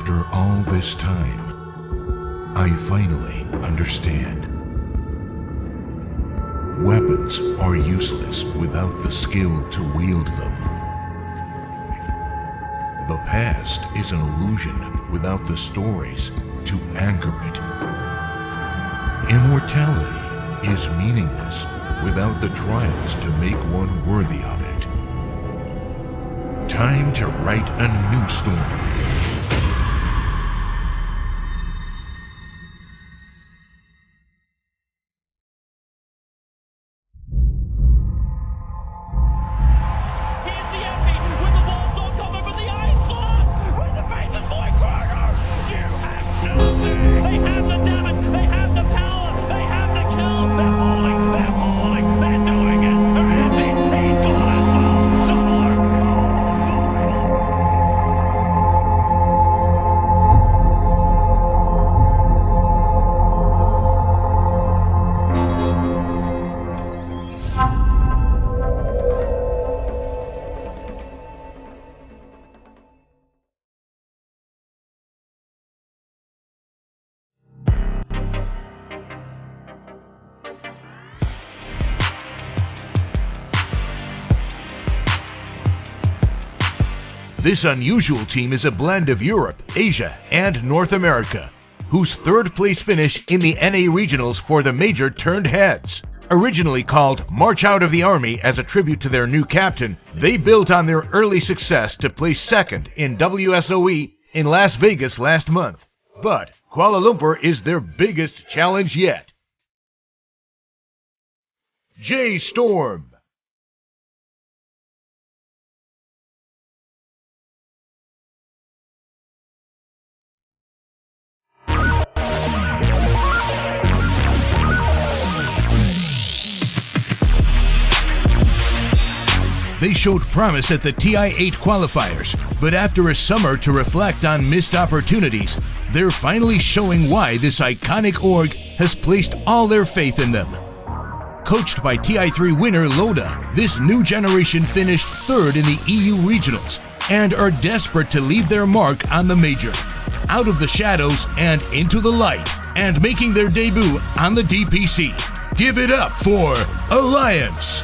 After all this time, I finally understand. Weapons are useless without the skill to wield them. The past is an illusion without the stories to anchor it. Immortality is meaningless without the trials to make one worthy of it. Time to write a new story. This unusual team is a blend of Europe, Asia, and North America, whose third-place finish in the NA Regionals for the Major turned heads. Originally called March Out of the Army as a tribute to their new captain, they built on their early success to place second in WSOE in Las Vegas last month. But Kuala Lumpur is their biggest challenge yet. J.Storm. They showed promise at the TI-8 qualifiers, but after a summer to reflect on missed opportunities, they're finally showing why this iconic org has placed all their faith in them. Coached by TI-3 winner Loda, this new generation finished third in the EU Regionals and are desperate to leave their mark on the Major. Out of the shadows and into the light, and making their debut on the DPC. Give it up for Alliance!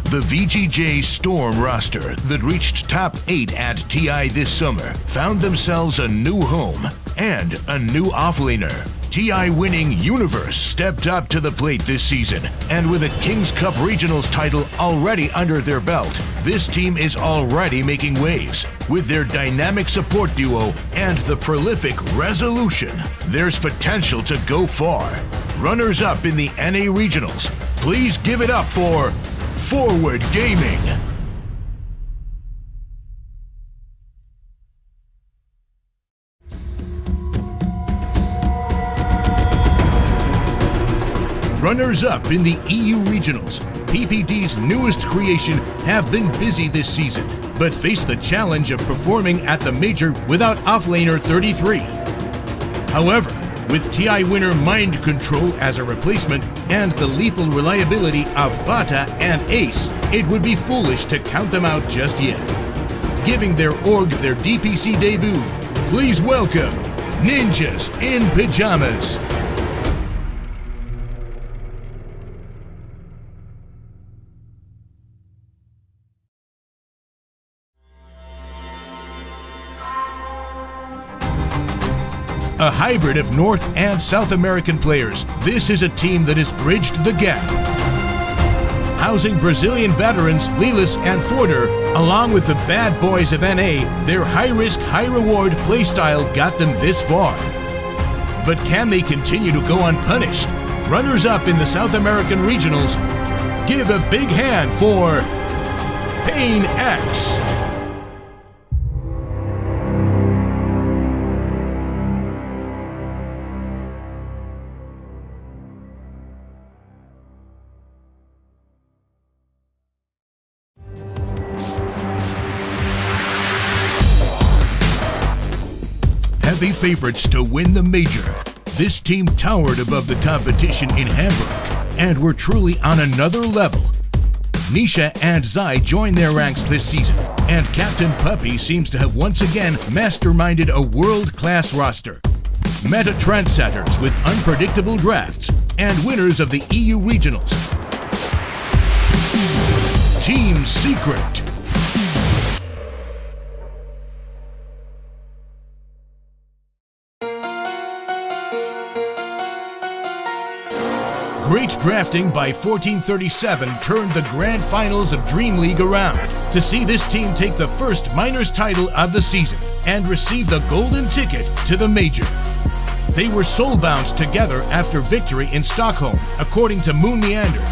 The VGJ Storm roster that reached top 8 at TI this summer found themselves a new home and a new offlaner. TI winning Universe stepped up to the plate this season, and with a Kings Cup Regionals title already under their belt, this team is already making waves. With their dynamic support duo and the prolific Resolution, there's potential to go far. Runners-up in the NA Regionals, please give it up for Forward Gaming. Runners-up in the EU Regionals, PPD's newest creation have been busy this season, but face the challenge of performing at the Major without offlaner 33. However, with TI winner Mind Control as a replacement and the lethal reliability of Vata and Ace, it would be foolish to count them out just yet. Giving their org their DPC debut, please welcome Ninjas in Pajamas. A hybrid of North and South American players, this is a team that has bridged the gap. Housing Brazilian veterans Lilas and Forder, along with the bad boys of NA, their high-risk, high-reward playstyle got them this far. But can they continue to go unpunished? Runners-up in the South American Regionals, give a big hand for Pain X. Heavy favorites to win the Major, this team towered above the competition in Hamburg and were truly on another level. Nisha and Zai joined their ranks this season, and Captain Puppy seems to have once again masterminded a world-class roster. Meta trendsetters with unpredictable drafts and winners of the EU Regionals. Team Secret. Great drafting by 1437 turned the grand finals of Dream League around to see this team take the first minors title of the season and receive the golden ticket to the major. They were soul-bound together after victory in Stockholm, according to Moon Meander.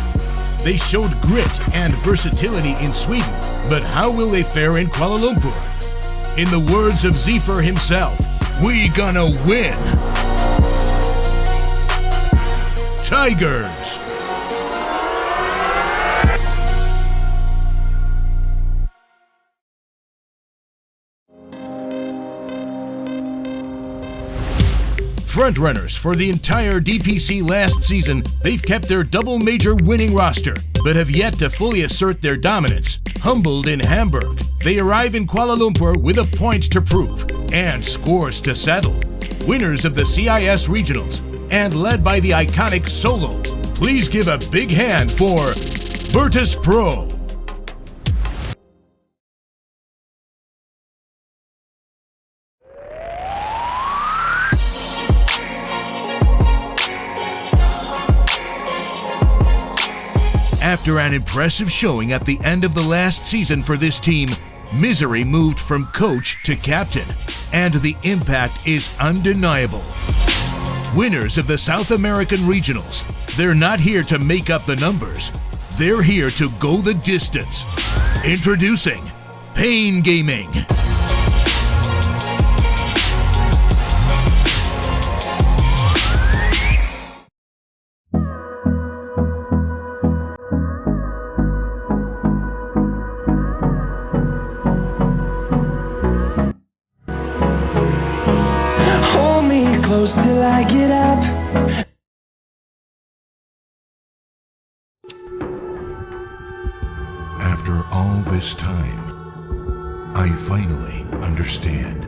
They showed grit and versatility in Sweden, but how will they fare in Kuala Lumpur? In the words of Zephyr himself, "We gonna win." Tigers. Frontrunners for the entire DPC last season, they've kept their double major winning roster, but have yet to fully assert their dominance. Humbled in Hamburg, they arrive in Kuala Lumpur with a point to prove and scores to settle. Winners of the CIS Regionals, and led by the iconic Solo. Please give a big hand for Virtus Pro. After an impressive showing at the end of the last season for this team, Misery moved from coach to captain, and the impact is undeniable. Winners of the South American Regionals, they're not here to make up the numbers. They're here to go the distance. Introducing Pain Gaming. Hold me close till I get up. After all this time, I finally understand.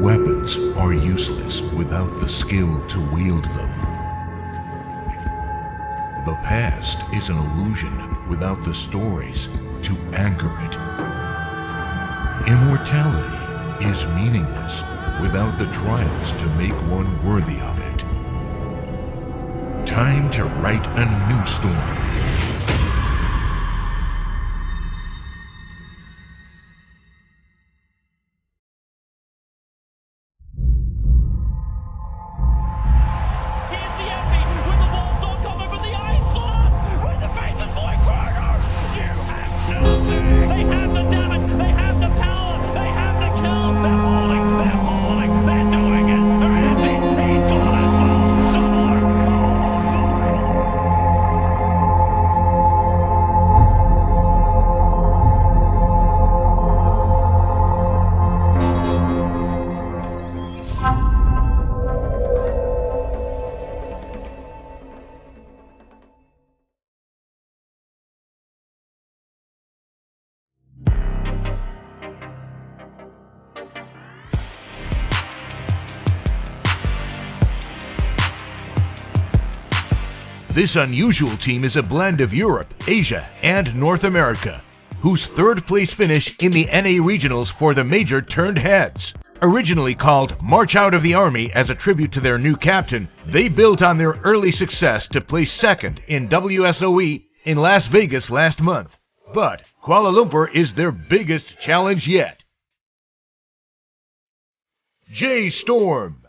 Weapons are useless without the skill to wield them. The past is an illusion without the stories to anchor it. Immortality is meaningless without the trials to make one worthy of it. Time to write a new story. This unusual team is a blend of Europe, Asia, and North America, whose third place finish in the NA Regionals for the Major turned heads. Originally called March Out of the Army as a tribute to their new captain, they built on their early success to place second in WSOE in Las Vegas last month. But Kuala Lumpur is their biggest challenge yet. J.Storm.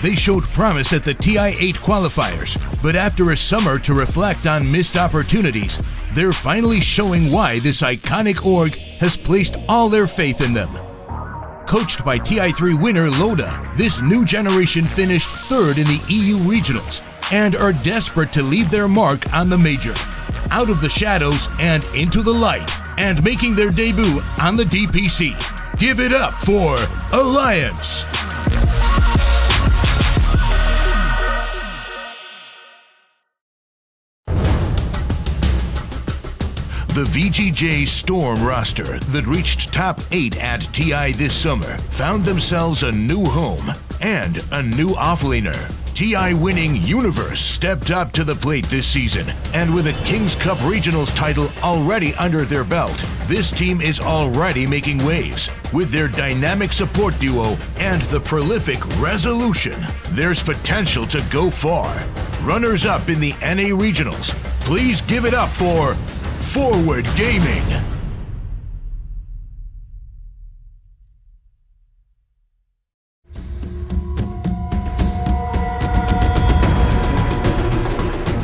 They showed promise at the TI-8 qualifiers, but after a summer to reflect on missed opportunities, they're finally showing why this iconic org has placed all their faith in them. Coached by TI3 winner Loda, this new generation finished third in the EU regionals and are desperate to leave their mark on the major. Out of the shadows and into the light, and making their debut on the DPC. Give it up for Alliance! The J.Storm roster that reached top 8 at TI this summer found themselves a new home and a new offlaner. TI winning Universe stepped up to the plate this season, and with a Kings Cup Regionals title already under their belt, this team is already making waves. With their dynamic support duo and the prolific Resolution, there's potential to go far. Runners-up in the NA Regionals, please give it up for Forward Gaming.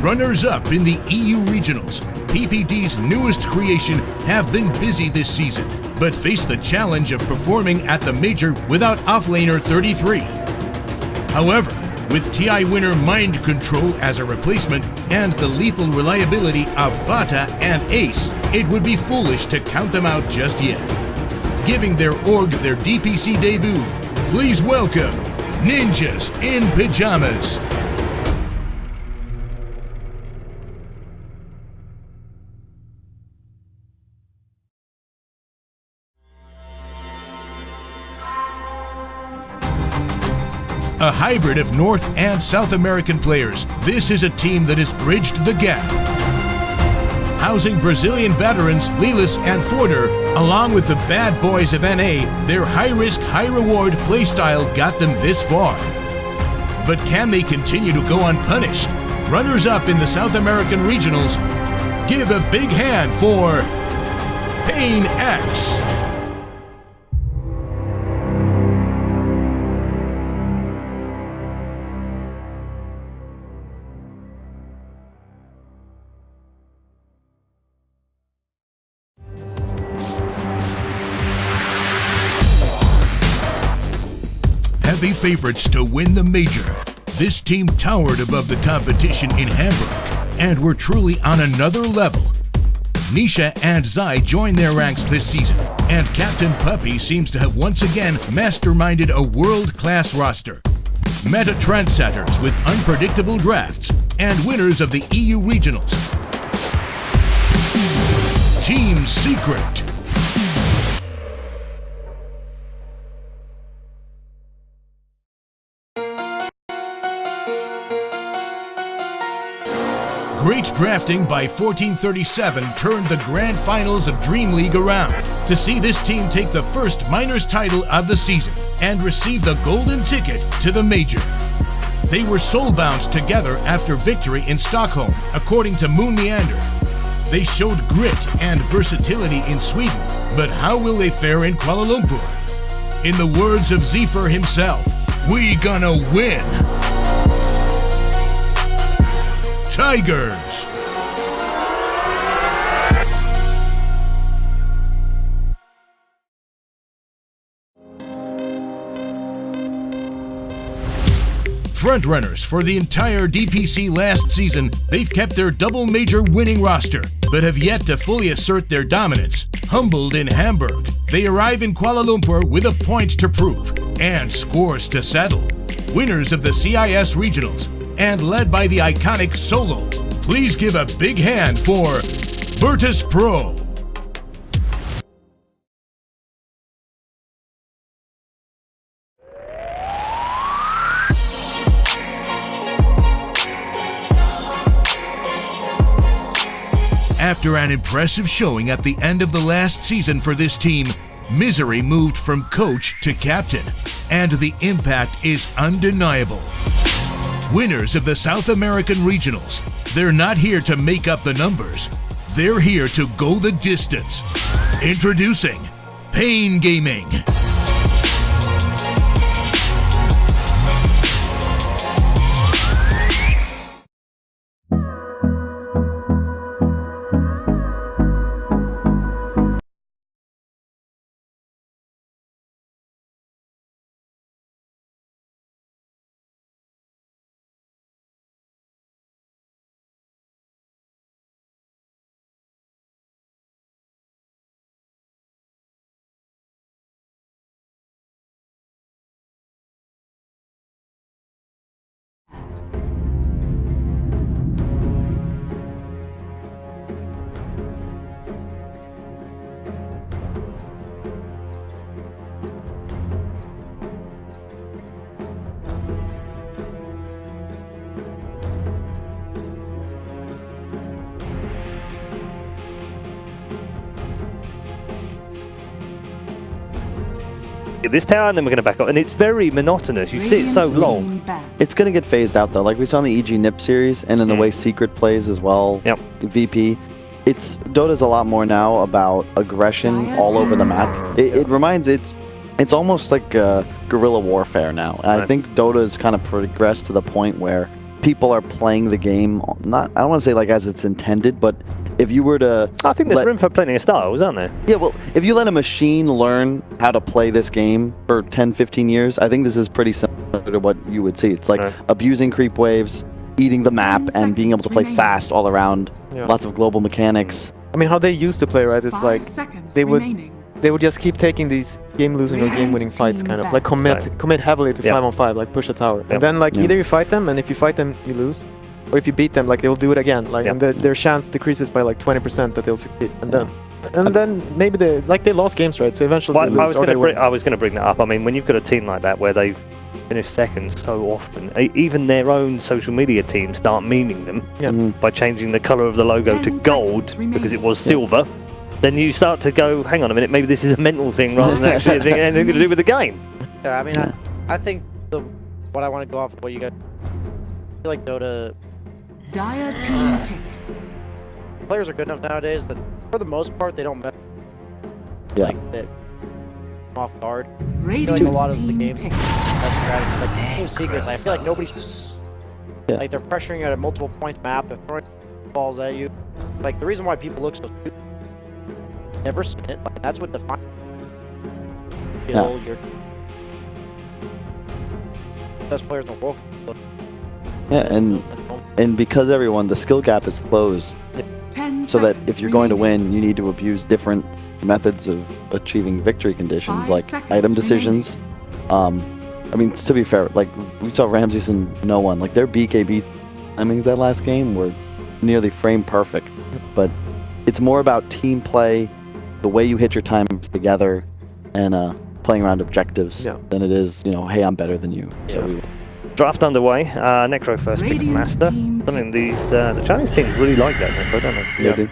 Runners-up in the EU Regionals, PPD's newest creation have been busy this season, but face the challenge of performing at the major without offlaner 33. However, with TI winner Mind Control as a replacement and the lethal reliability of Vata and Ace, it would be foolish to count them out just yet. Giving their org their DPC debut, please welcome Ninjas in Pajamas. A hybrid of North and South American players, this is a team that has bridged the gap. Housing Brazilian veterans Lilas and Forder, along with the bad boys of NA, their high-risk, high-reward playstyle got them this far. But can they continue to go unpunished? Runners-up in the South American Regionals, give a big hand for Pain X. Heavy favorites to win the major, this team towered above the competition in Hamburg and were truly on another level. Nisha and Zai joined their ranks this season, and Captain Puppy seems to have once again masterminded a world-class roster. Meta trendsetters with unpredictable drafts and winners of the EU Regionals. Team Secret. Great drafting by 1437 turned the grand finals of Dream League around to see this team take the first minors title of the season and receive the golden ticket to the major. They were soul-bound together after victory in Stockholm, according to Moon Meander. They showed grit and versatility in Sweden, but how will they fare in Kuala Lumpur? In the words of Zephyr himself, we gonna win! Tigers. Frontrunners for the entire DPC last season, they've kept their double major winning roster, but have yet to fully assert their dominance. Humbled in Hamburg, they arrive in Kuala Lumpur with a point to prove and scores to settle. Winners of the CIS Regionals, and led by the iconic Solo. Please give a big hand for Virtus Pro. After an impressive showing at the end of the last season for this team, Misery moved from coach to captain, and the impact is undeniable. Winners of the South American Regionals, they're not here to make up the numbers. They're here to go the distance. Introducing Pain Gaming. at this tower and then we're going to back up. And it's very monotonous. You see it so long. It's going to get phased out though. Like we saw in the EG NIP series and in the way Secret plays as well. Yep. VP. Dota's a lot more now about aggression all over the map. It reminds it's almost like guerrilla warfare now. And I think Dota's kind of progressed to the point where people are playing the game I don't want to say like as it's intended, but if you were to I think there's room for plenty of styles, aren't there? Yeah, well, if you let a machine learn how to play this game for 10, 15 years, I think this is pretty similar to what you would see. It's like abusing creep waves, eating the map, and being able to play fast all around. Lots of global mechanics. I mean, how they used to play, right? It's like they would just keep taking these game-losing or game-winning fights, kind of like commit heavily to 5-on-5, like push a tower, and then like either you fight them, and if you fight them, you lose, or if you beat them, like they'll do it again, like and their chance decreases by like 20% that they'll succeed, and then maybe they lost games, right? So eventually they lose, I was going to bring that up. I mean, when you've got a team like that where they've finished second so often, even their own social media teams start memeing them by changing the color of the logo to gold because it was silver. Then you start to go, hang on a minute, maybe this is a mental thing rather than actually anything to do with the game. Yeah, I mean, I think what I want to go off of what you guys, I feel like Dota Dire team pick. players are good enough nowadays that for the most part they don't mess like that off guard. I feel like a lot of the game that's strategy, like Team Secrets, I feel like nobody's like they're pressuring you at a multiple points map, they're throwing balls at you. Like the reason why people look so stupid, never seen it, like, that's what defines your best players in the world. Yeah, and because the skill gap is closed, so that if you're going to win, you need to abuse different methods of achieving victory conditions, like item decisions. I mean, to be fair, like we saw Ramses and No One, like their BKB timings that last game were nearly frame perfect, but it's more about team play, the way you hit your timings together, and playing around objectives than it is, hey, I'm better than you. So Draft underway. Necro first pick Master. I mean, the Chinese teams really like that Necro, don't they? They do.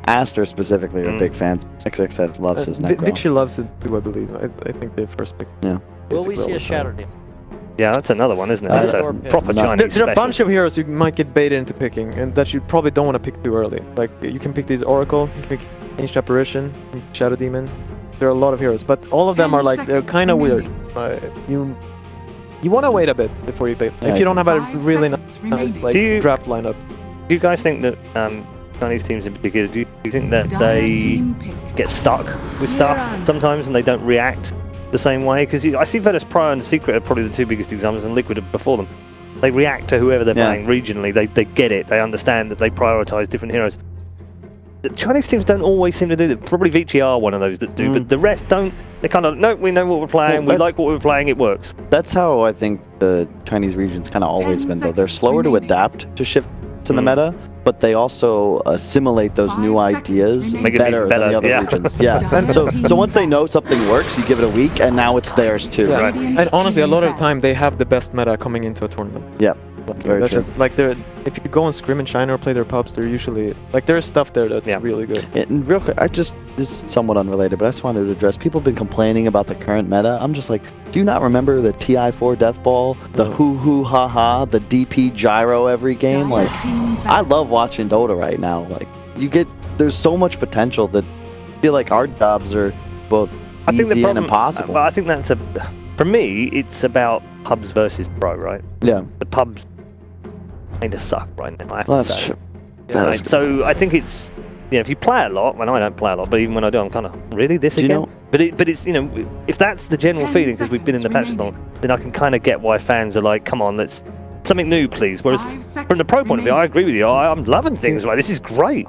Aster specifically are big fans. XXS loves his Necro. Vici loves it too, I believe. I think they first pick. Yeah. Will we see a Shadow Team? Yeah, that's another one, isn't it? That's a proper Chinese There are a bunch of heroes you might get baited into picking, and that you probably don't want to pick too early. Like, you can pick these Oracle, you can pick Ancient Apparition, Shadow Demon. There are a lot of heroes, but all of them are like, they're kind of weird. You want to wait a bit before you pick. If you don't have a really nice like, draft lineup. Do you guys think that Chinese teams in particular, do you think that they get stuck with stuff sometimes and they don't react the same way? Because I see Vetus Pro and Secret are probably the two biggest examples, and Liquid are before them. They react to whoever they're playing regionally. They get it. They understand that they prioritize different heroes. The Chinese teams don't always seem to do that. Probably Vici are one of those that do, but the rest don't. They kind of, no, we know what we're playing, we like what we're playing, it works. That's how I think the Chinese region's kind of always been, though. They're slower to adapt to shifts in the meta, but they also assimilate those new ideas better than the other regions. So once they know something works, you give it a week, and now it's theirs too. Yeah. Right. And honestly, a lot of the time, they have the best meta coming into a tournament. Yeah. That's just like if you go on Scrim in China or play their pubs, they're usually like there's stuff there that's really good. And real quick, this is somewhat unrelated, but I just wanted to address. People have been complaining about the current meta. I'm just like, do you not remember the TI4 Death Ball, the hoo hoo ha ha, the DP gyro every game? Like, I love watching Dota right now. Like, there's so much potential that I feel like our jobs are both easy and impossible. I think for me, it's about pubs versus pro, right? Yeah. The pubs kind of suck right now, I have to say. True. Yeah, so I think it's, if you play a lot, when I don't play a lot, but even when I do, I'm kind of, really, this again? But it's, if that's the general feeling, because we've been in the patch long, then I can kind of get why fans are like, come on, let's something new, please. Whereas from the pro point of view, I agree with you. I'm loving things like this is great.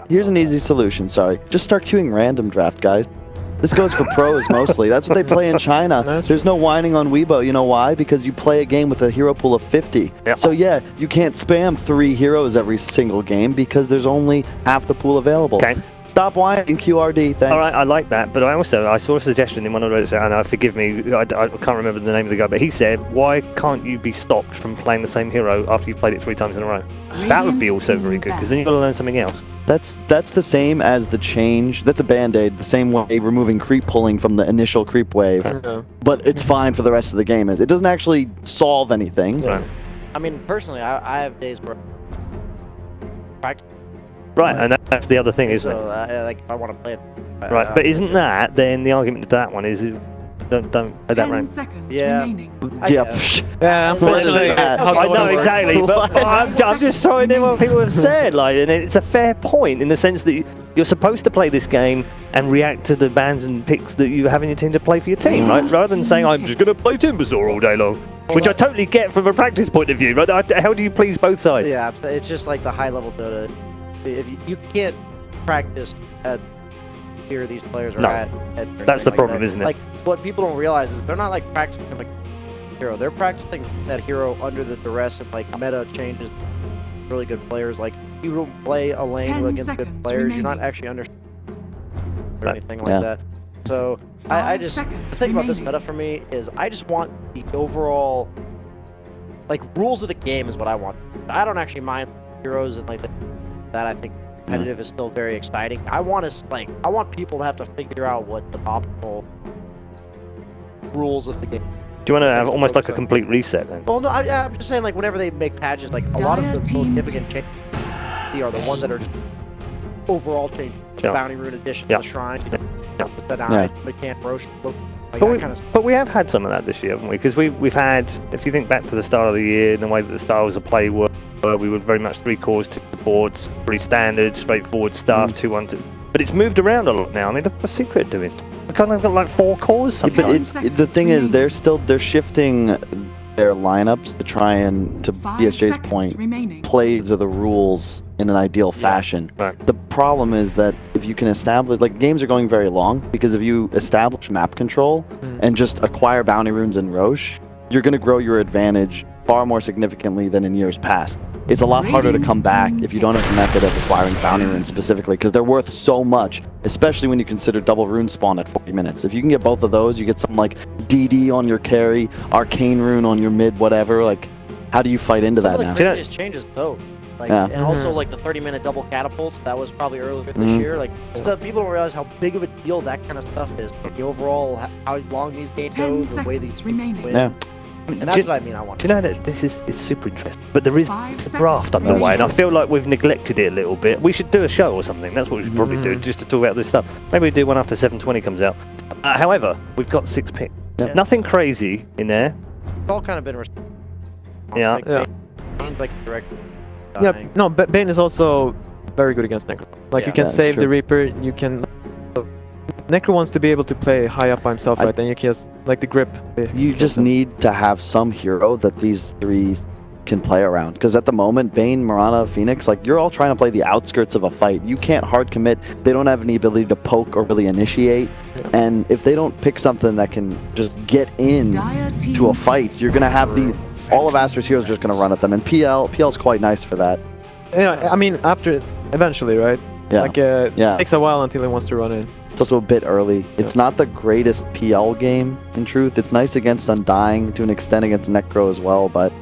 Here's an easy solution, just start queuing random draft, guys. This goes for pros mostly. That's what they play in China. There's no whining on Weibo. You know why? Because you play a game with a hero pool of 50. Yep. So yeah, you can't spam 3 heroes every single game because there's only half the pool available. Okay. Stop whining, QRD. Thanks. All right, I like that. But I saw a suggestion in one of the Reddit, and forgive me, I can't remember the name of the guy, but he said, why can't you be stopped from playing the same hero after you've played it 3 times in a row? That would be also very good, because then you've got to learn something else. That's the same as the change. That's a band-aid, the same way removing creep pulling from the initial creep wave. But it's fine for the rest of the game. It doesn't actually solve anything. Right. I mean, personally, I have days where practice. Right, and that's the other thing, isn't it? So, like, if I want to play it. Right, but isn't that then the argument to that one is don't play that round? Seconds Yeah. remaining. Yeah, unfortunately. I know exactly, but I'm just throwing in what people have said. Like, and it's a fair point in the sense that you're supposed to play this game and react to the bans and picks that you have in your team to play for your team, right? Rather than saying I'm just going to play Timbersaw all day long, which I totally get from a practice point of view. Right? How do you please both sides? Yeah, it's just like the high level Dota. If you can't practice at here these players are at that's the like problem, that. isn't it? Like what people don't realize is they're not like practicing like hero. They're practicing that hero under the duress and like meta changes. Really good players. Like you don't play a lane against good players. You're not actually understanding or anything like that. So I just the thing about this meta for me is I just want the overall like rules of the game is what I want. I don't actually mind heroes and like that. I think competitive is still very exciting. I want people to have to figure out what the optimal rules of the game. Do you want to have almost like a complete reset then? Well, no, I'm just saying like whenever they make patches, like a lot of the most significant changes are the ones that are just overall changes. Bounty rune additions, the shrine, the camp roast. But we have had some of that this year, haven't we? Because we've had, if you think back to the start of the year, the way that the styles of play were, we were very much 3 cores, 2 supports, pretty standard, straightforward stuff, 2-1-2. But it's moved around a lot now. I mean, look what Secret are doing. We kind of got like 4 cores sometimes. But the thing is, they're shifting their lineups to try and, to BSJ's point, play to the rules in an ideal fashion. Right. The problem is that if you can establish, like, games are going very long, because if you establish map control and just acquire bounty runes and Roche, you're going to grow your advantage far more significantly than in years past. It's a lot harder to come back if you don't have a method of acquiring bounty runes specifically, because they're worth so much, especially when you consider double rune spawn at 40 minutes. If you can get both of those, you get something like DD on your carry, arcane rune on your mid, whatever. Like, how do you fight into that now? Some of the craziest changes though. Like, and also like the 30-minute double catapults, that was probably earlier this year. Like, stuff people don't realize how big of a deal that kind of stuff is. The overall, how long these games go, the way these win. Yeah. And that's what I mean. I want. Do you know that this is super interesting? But there is a draft underway, and I feel like we've neglected it a little bit. We should do a show or something. That's what we should probably do, just to talk about this stuff. Maybe we do one after 720 comes out. However, we've got 6 picks. Nothing crazy in there. It's all kind of been. Yeah. Like direct. Yeah. No, Bane is also very good against Necro. Like you can save the Reaper. You can. Necro wants to be able to play high up by himself, right? And you can just, like the grip. You just need to have some hero that these 3 can play around. Because at the moment, Bane, Mirana, Phoenix, like you're all trying to play the outskirts of a fight. You can't hard commit. They don't have any ability to poke or really initiate. And if they don't pick something that can just get in to a fight, you're gonna have all of Aster's heroes just gonna run at them. And PL's quite nice for that. Yeah, I mean eventually, right? Yeah. Like it takes a while until he wants to run in. It's also a bit early. It's not the greatest PL game, in truth. It's nice against Undying, to an extent against Necro as well, but...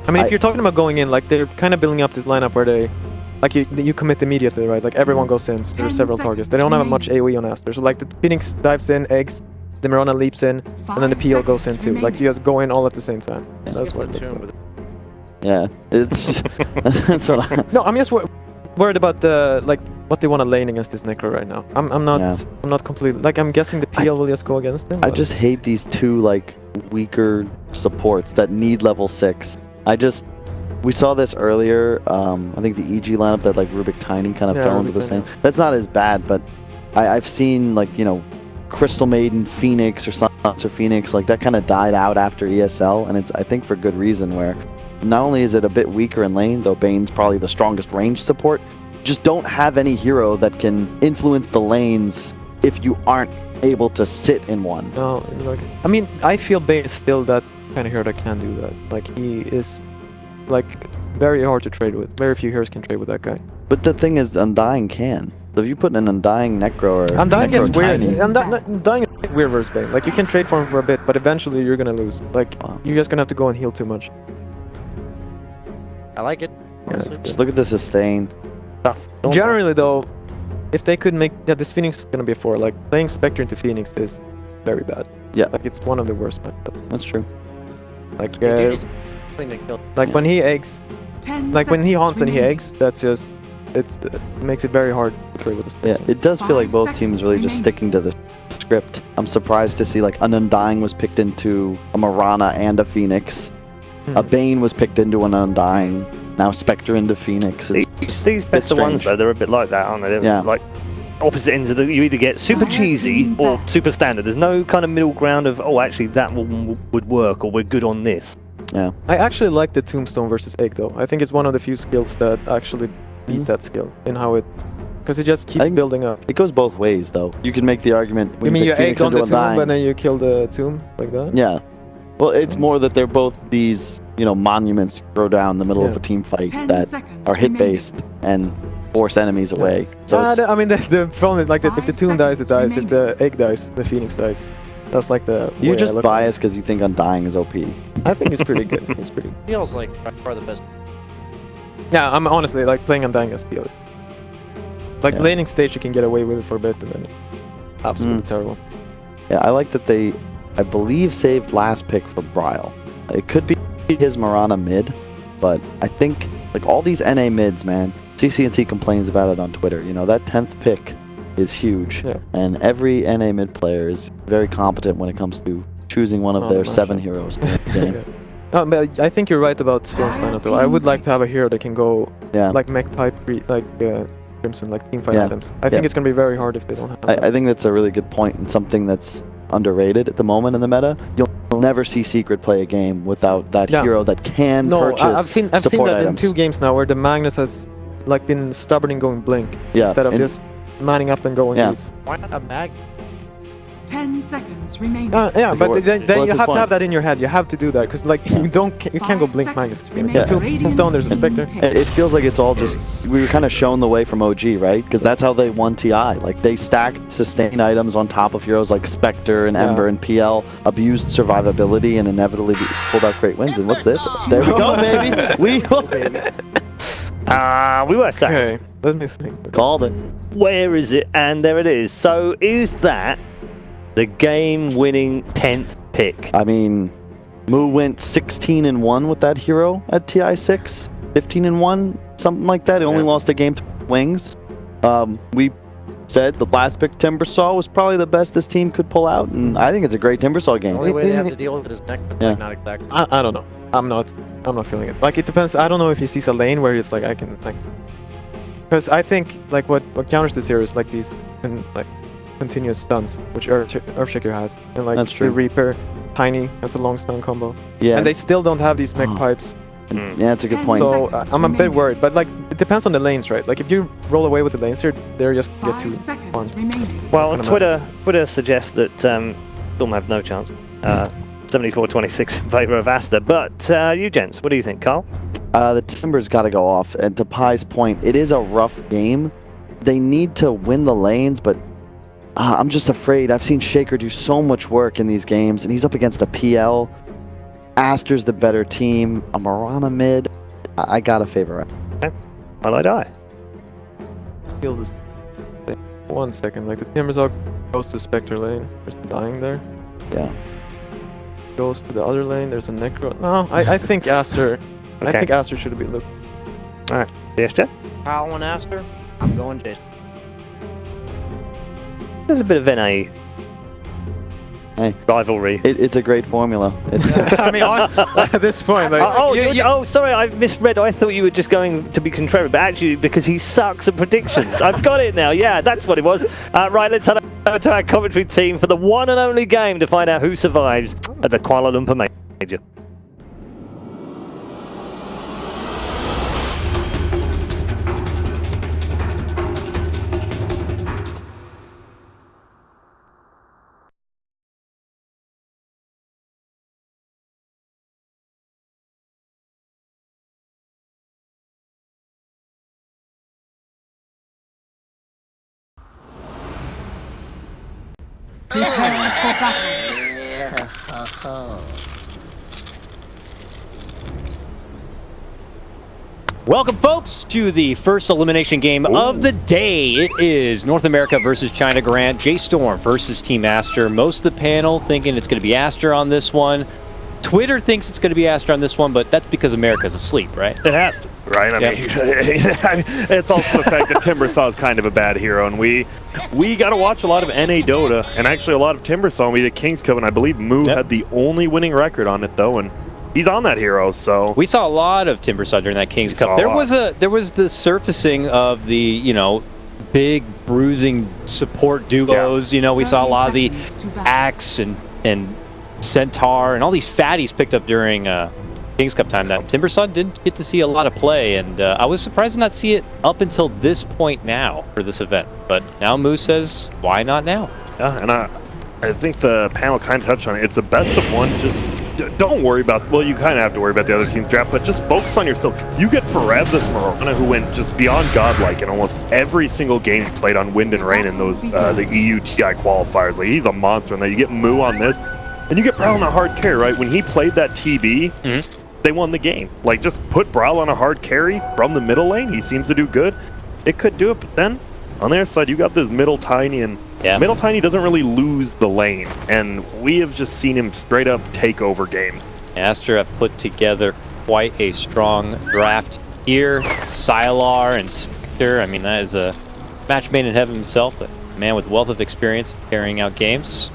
I mean, if you're talking about going in, like, they're kind of building up this lineup where they... Like, you commit immediately, right? Like, everyone goes in, so there's several targets. They don't have much AoE on Aster. So, like, the Phoenix dives in, eggs, the Mirana leaps in, and then the PL goes in too. Like, you just go in all at the same time. That's what it looks like. Yeah, it's... that's what I... No, I'm just worried about the, like, what they want to lane against this Necro right now. I'm not completely, like, I'm guessing the PL will just go against him. I just hate these 2 like weaker supports that need level 6. We saw this earlier. I think the EG lineup that like Rubik Tiny kind of fell into the same. That's not as bad, but I've seen like, you know, Crystal Maiden, Phoenix or Sons or Phoenix, like that kind of died out after ESL, and it's I think for good reason, where not only is it a bit weaker in lane, though Bane's probably the strongest range support, just don't have any hero that can influence the lanes if you aren't able to sit in one. No, like, I mean, I feel Bane is still that kind of hero that can do that. Like, he is, like, very hard to trade with. Very few heroes can trade with that guy. But the thing is, Undying can. So if you put an Undying Necro or Undying Necro gets weird. Tiny, Undying is weird versus Bane. Like, you can trade for him for a bit, but eventually you're gonna lose. Like, you're just gonna have to go and heal too much. I like it. Yeah, just look at the sustain. tough. Generally, though, if they could make... Yeah, this Phoenix is going to be a 4. Like, playing Spectre into Phoenix is very bad. Yeah. Like, it's one of the worst matchups. That's true. Like, when he eggs... Like, when he haunts and he eggs, that's just... It makes it very hard to play with the Spectre. Yeah, it does feel like both teams really just sticking to the script. I'm surprised to see, like, an Undying was picked into a Mirana and a Phoenix. A Bane was picked into an Undying. Now Spectre into Phoenix. These better ones, though, they're a bit like that, aren't they? They're like opposite ends of the... You either get super cheesy or super standard. There's no kind of middle ground of, oh, actually, that would work, or we're good on this. Yeah. I actually like the Tombstone versus Egg, though. I think it's one of the few skills that actually beat that skill in how it... Because it just keeps building up. It goes both ways, though. You can make the argument... You mean you egg on the tomb and then you kill the tomb like that? Yeah. Well, it's more that they're both these, you know, monuments you throw down in the middle of a team fight that are hit-based and force enemies away. So I mean, the problem is, like, if the tomb dies, it dies. If the egg dies, the Phoenix dies. That's like the... You're just biased because you think Undying is OP. I think it's pretty good. It's pretty... Feels like by far the best. Yeah, I'm honestly, like, playing Undying as Field. Like, laning stage, you can get away with it for a bit, and then absolutely terrible. Yeah, I like that they... I believe saved last pick for Bryle. It could be his Mirana mid, but I think like all these NA mids, man. CCNC complains about it on Twitter. You know, that 10th pick is huge, and every NA mid player is very competent when it comes to choosing one of their 7 heroes. No, but I think you're right about Storm's lineup, though. I would like to have a hero that can go like mech pipe, like Crimson, like teamfight items. I think it's going to be very hard if they don't have that. I think that's a really good point, and something that's underrated at the moment in the meta. You'll never see Secret play a game without that hero that can purchase I've seen that items. in 2 games now where the Magnus has like been stubborn in going Blink instead of just manning up and going these. Why not a Mag? 10 seconds remaining. But then you have to have that in your head. You have to do that because like you can't go Blink Magnus. Tombstone, there's a Spectre. It feels like it's all just we were kind of shown the way from OG, right? Because that's how they won TI. Like they stacked sustain items on top of heroes like Spectre and Ember and PL, abused survivability, and inevitably pulled out great wins. And what's this? There we go, baby. We were second. Okay, let me think. Called it. Where is it? And there it is. So is that the game-winning 10th pick? I mean, Moo went 16-1 with that hero at TI6, 15-1, something like that. He only lost a game to Wings. We said the last pick Timbersaw was probably the best this team could pull out, and I think it's a great Timbersaw game. The only way they have to deal with it is neck, but not exactly. I don't know. I'm not feeling it. Like it depends. I don't know if he sees a lane where it's like I can like, because I think like what counters this here is like these like continuous stuns, which Earthshaker has, and like the Reaper, Tiny has a long stun combo. Yeah, and they still don't have these mech pipes. Yeah, that's a good point. So I'm a bit worried, but like it depends on the lanes, right? Like if you roll away with the lanes, they're just get too farmed. Well, Twitter suggests that Storm have no chance. 74-26 in favour of Aster. But you gents, what do you think, Carl? The Timbers got to go off. And to Pi's point, it is a rough game. They need to win the lanes, but I'm just afraid. I've seen Shaker do so much work in these games, and he's up against a PL. Aster's the better team. A Mirana mid. I got to favor it. Okay. Well, I die. Feel this. 1 second. Like the Timbers all goes to Spectre lane. There's dying there. Yeah. Goes to the other lane. There's a Necro. No, I think Aster. I think Aster should be looked. All right. Yes, Kyle and Aster. I'm going Jason. There's a bit of NA rivalry. It's a great formula. I mean, at this point, like, sorry, I misread. I thought you were just going to be contrary, but actually, because he sucks at predictions. I've got it now. Yeah, that's what it was. Right, let's head over to our commentary team for the one and only game to find out who survives at the Kuala Lumpur Major. Prepare for battle. Welcome, folks, to the first elimination game of the day. It is North America versus China. Grant, J.Storm versus Team Aster. Most of the panel thinking it's going to be Aster on this one. Twitter thinks it's going to be Aster on this one, but that's because America's asleep, right? It has to, right? I mean, it's also the fact that Timbersaw is kind of a bad hero, and we got to watch a lot of NA Dota, and actually a lot of Timbersaw. We did King's Cup, and I believe Moo had the only winning record on it, though, and he's on that hero, so we saw a lot of Timbersaw during that King's Cup. There was the surfacing of the, you know, big bruising support duos. You know, we saw a lot of the Axe and Centaur and all these fatties picked up during King's Cup time. That Timbersaw didn't get to see a lot of play, and I was surprised to not see it up until this point now for this event. But now Moose says, why not now? Yeah, and I think the panel kind of touched on it. It's a best of one. Just don't worry about, well, you kind of have to worry about the other team's draft, but just focus on yourself. You get Farev this Morana, who went just beyond godlike in almost every single game he played on Wind and Rain in those the EU TI qualifiers. Like, he's a monster, and then you get Moo on this, and you get Brawl on a hard carry, right? When he played that TB, they won the game. Like, just put Brawl on a hard carry from the middle lane. He seems to do good. It could do it, but then on their side, you got this middle Tiny, and middle Tiny doesn't really lose the lane, and we have just seen him straight up take over games. Aster have put together quite a strong draft here. Sylar and Spectre, I mean, that is a match made in heaven himself, a man with wealth of experience carrying out games.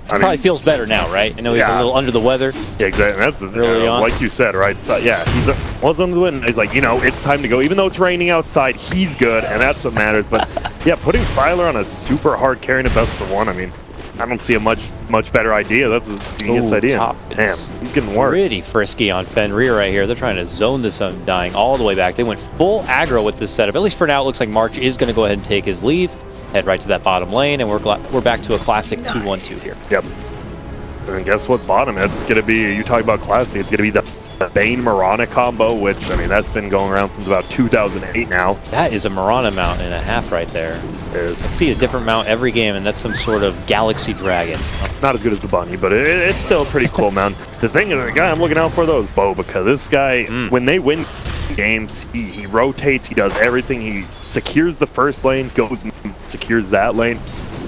Probably feels better now, right? I know he's a little under the weather. Yeah, exactly. That's like you said, right? So, yeah, he's under the weather. He's like, you know, it's time to go. Even though it's raining outside, he's good, and that's what matters. But yeah, putting Sylar on a super hard carry in a best of one, I mean, I don't see a much better idea. That's a genius idea. Damn, he's getting work. Pretty frisky on Fenrir right here. They're trying to zone this Undying all the way back. They went full aggro with this setup. At least for now, it looks like March is going to go ahead and take his lead. Head right to that bottom lane, and we're back to a classic 2-1-2 here. Yep. And guess what's bottom? It's going to be, you talk about classic, it's going to be the Bane Mirana combo, which, I mean, that's been going around since about 2008 now. That is a Mirana mount and a half right there. It is. I see a different mount every game, and that's some sort of Galaxy Dragon. Not as good as the Bunny, but it's still a pretty cool mount. The thing is, the guy I'm looking out for, though, is Bo, because this guy, when they win games, he rotates, he does everything. He secures the first lane, goes, secures that lane.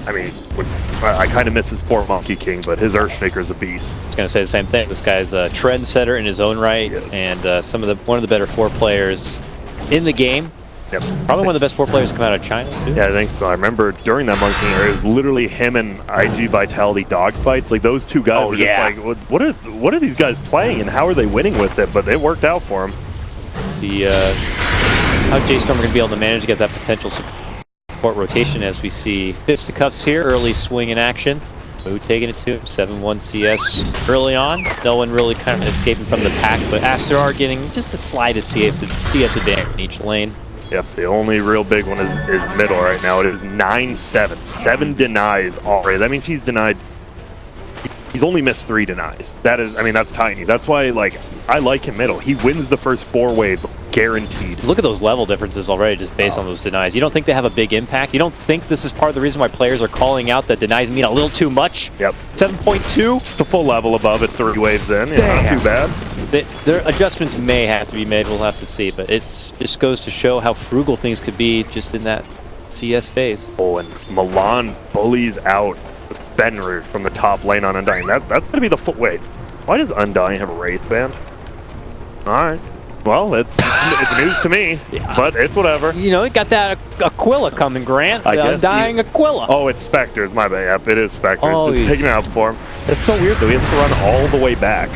I mean, I kind of miss his 4 Monkey King, but his Earthshaker is a beast. I was going to say the same thing. This guy's a trendsetter in his own right, and one of the better 4 players in the game. Yep. Probably one of the best 4 players to come out of China, too. Yeah, I think so. I remember during that Monkey King era, it was literally him and IG Vitality dogfights. Like, those two guys were just like, what are these guys playing, and how are they winning with it? But it worked out for him. See how J.Storm are going to be able to manage to get that potential support rotation as we see fisticuffs here. Early swing in action. Moo taking it to him. 7-1 CS early on. No one really kind of escaping from the pack, but Aster are getting just the slightest CS advantage in each lane. Yep, the only real big one is middle right now. It is 9-7. 7 denies already. That means he's denied. He's only missed 3 denies. That is, I mean, that's tiny. That's why, like, I like him middle. He wins the first 4 waves, guaranteed. Look at those level differences already just based on those denies. You don't think they have a big impact? You don't think this is part of the reason why players are calling out that denies mean a little too much? Yep. 7.2? Just a full level above it 3 waves in. Yeah, not too bad. Their adjustments may have to be made. We'll have to see. But it just goes to show how frugal things could be just in that CS phase. Oh, and Milan bullies out Fenrir from the top lane on Undying. That's gonna be the foot. Wait, why does Undying have a Wraith band? Alright. Well, it's news to me, but it's whatever. You know, it got that Aquila coming, Grant. I guess Undying Aquila. Oh, it's Spectres, my bad. Yep, it is Spectres. Oh, just picking it up for him. It's so weird though. He has to run all the way back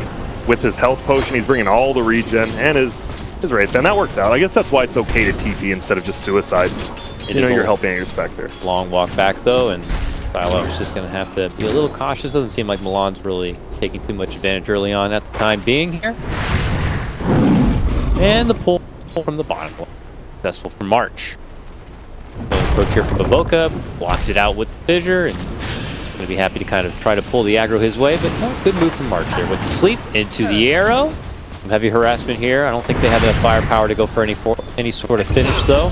with his health potion. He's bringing all the regen and his Wraith band. That works out. I guess that's why it's okay to TP instead of just suicide. You know, you're helping your Spectre. Long walk back though, and Silo's just going to have to be a little cautious. Doesn't seem like Milan's really taking too much advantage early on at the time being here. And the pull from the bottom. Successful for March. Approach here from Baboka, blocks it out with the Fissure, and going to be happy to kind of try to pull the aggro his way, but no, good move from March there with the sleep into the arrow. Some heavy harassment here. I don't think they have enough firepower to go for any sort of finish, though.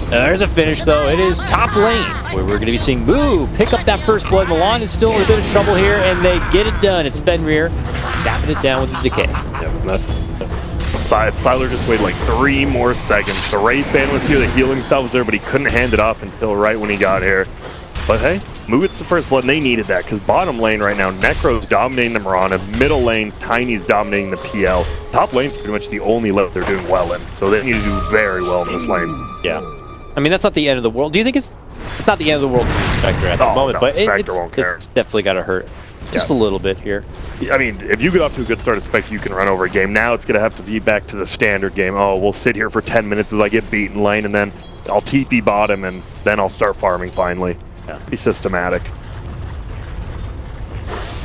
There's a finish, though. It is top lane, where we're going to be seeing Moo pick up that first blood. Milan is still in a bit of trouble here, and they get it done. It's Fenrir sapping it down with the decay. Yep, Sylar just waited like 3 more seconds. The Wraith Band was here, the healing cell was there, but he couldn't hand it off until right when he got here. But hey, Moo gets the first blood, and they needed that, because bottom lane right now, Necro's dominating the Mirana, middle lane, Tiny's dominating the PL. Top lane's pretty much the only lane they're doing well in, so they need to do very well in this lane. Yeah. I mean, that's not the end of the world. Do you think it's not the end of the world for the Spectre at the moment, no, but Spectre won't care. It's definitely got to hurt just a little bit here. I mean, if you get off to a good start, Spectre, you can run over a game. Now it's going to have to be back to the standard game. Oh, we'll sit here for 10 minutes as I get beaten lane, and then I'll TP bottom, and then I'll start farming finally. Yeah. Be systematic.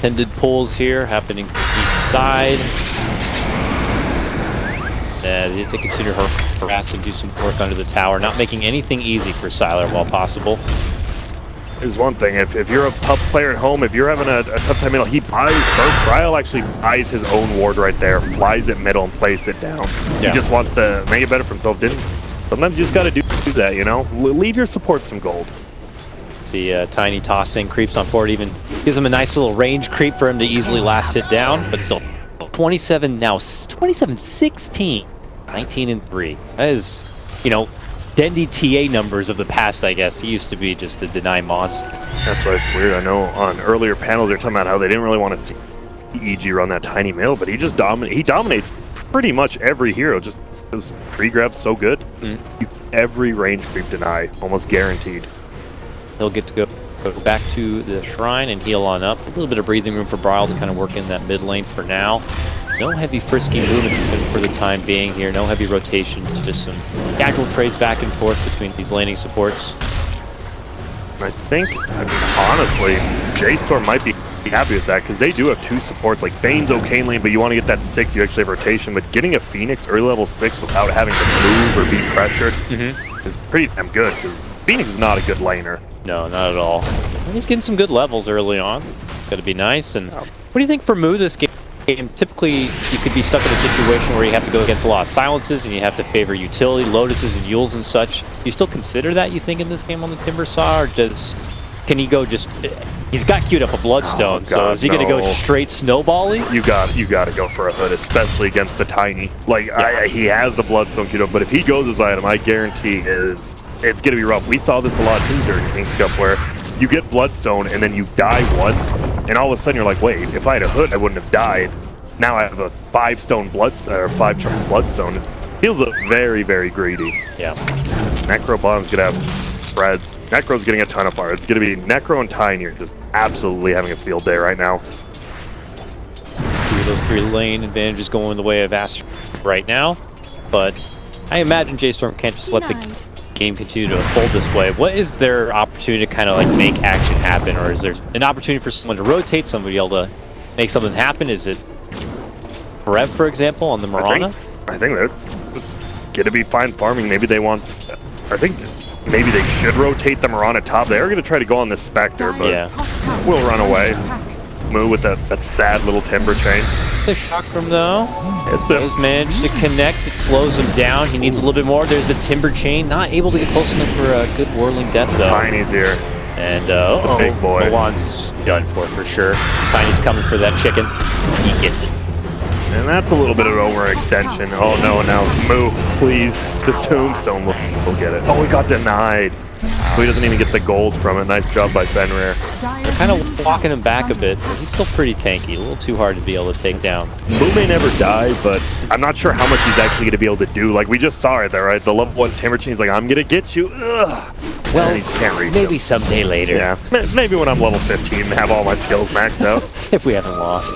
Tended pulls here happening from each side. They continue to harass and do some work under the tower, not making anything easy for Sylar while possible. There's one thing, if you're a tough player at home, if you're having a tough time middle, he buys first. Ryle actually buys his own ward right there, flies it middle and plays it down. Yeah. He just wants to make it better for himself. Sometimes you just got to do that, you know? Leave your support some gold. See Tiny tossing, creeps on forward, even gives him a nice little range creep for him to easily last hit down, but still 27 now, 27-16, 19-3. That is, you know, Dendy TA numbers of the past, I guess. He used to be just the deny monster. That's why it's weird. I know on earlier panels they're talking about how they didn't really want to see EG run that Tiny middle, but he just dominates pretty much every hero just because tree grab's so good. Every range creep deny, almost guaranteed. He'll get to go back to the shrine and heal on up. A little bit of breathing room for Bryle to kind of work in that mid lane for now. No heavy frisky movement for the time being here. No heavy rotations, just some casual trades back and forth between these laning supports. I think, honestly, J.Storm might be happy with that because they do have 2 supports. Like, Bane's okay in lane, but you want to get that 6, you actually have rotation. But getting a Phoenix early level 6 without having to move or be pressured is pretty damn good because Phoenix is not a good laner. No, not at all. He's getting some good levels early on. Got to be nice. And what do you think for Moo this game? Typically, you could be stuck in a situation where you have to go against a lot of silences and you have to favor utility, lotuses and Yules and such. Do you still consider that, you think, in this game on the Timber Saw, or can he go just... He's got queued up a Bloodstone, so is he going to go straight snowballing? You got to go for a hood, especially against the Tiny. Like, he has the Bloodstone queued up, but if he goes his item, I guarantee it's going to be rough. We saw this a lot too during King's Cup, where you get Bloodstone and then you die once, and all of a sudden you're like, wait, if I had a hood, I wouldn't have died. Now I have a 5-stone Bloodstone. It feels very, very greedy. Yeah. Necro bottom's gonna have spreads. Necro's getting a ton of fire. It's gonna be Necro and Tiny are just absolutely having a field day right now. 2 of those 3 lane advantages going the way of Aster right now, but I imagine J.Storm can't just let the game continue to unfold this way. What is their opportunity to kind of like make action happen, or is there an opportunity for someone to rotate, somebody able to make something happen? Is it Rev, for example, on the Mirana? I think they're just gonna be fine farming. Maybe they want... I think maybe they should rotate the Mirana top. They are gonna try to go on this Spectre, but we'll run away. Moo with that sad little timber chain. The shock from though. It's has managed to connect. It slows him down. He needs a little bit more. There's the timber chain. Not able to get close enough for a good whirling death though. Tiny's here. And big boy. BO1's done for sure. Tiny's coming for that chicken. He gets it. And that's a little bit of an overextension. Oh no, now Moo, please. This tombstone will get it. Oh, he got denied. So he doesn't even get the gold from it. Nice job by Fenrir. They're kind of walking him back a bit, but he's still pretty tanky. A little too hard to be able to take down. Moo may never die, but I'm not sure how much he's actually going to be able to do. Like, we just saw it there, right? The level 1 Timber Chain's like, I'm going to get you. Ugh. Well, he can't reach maybe him. Someday later. Yeah, maybe when I'm level 15 and have all my skills maxed out. If we haven't lost.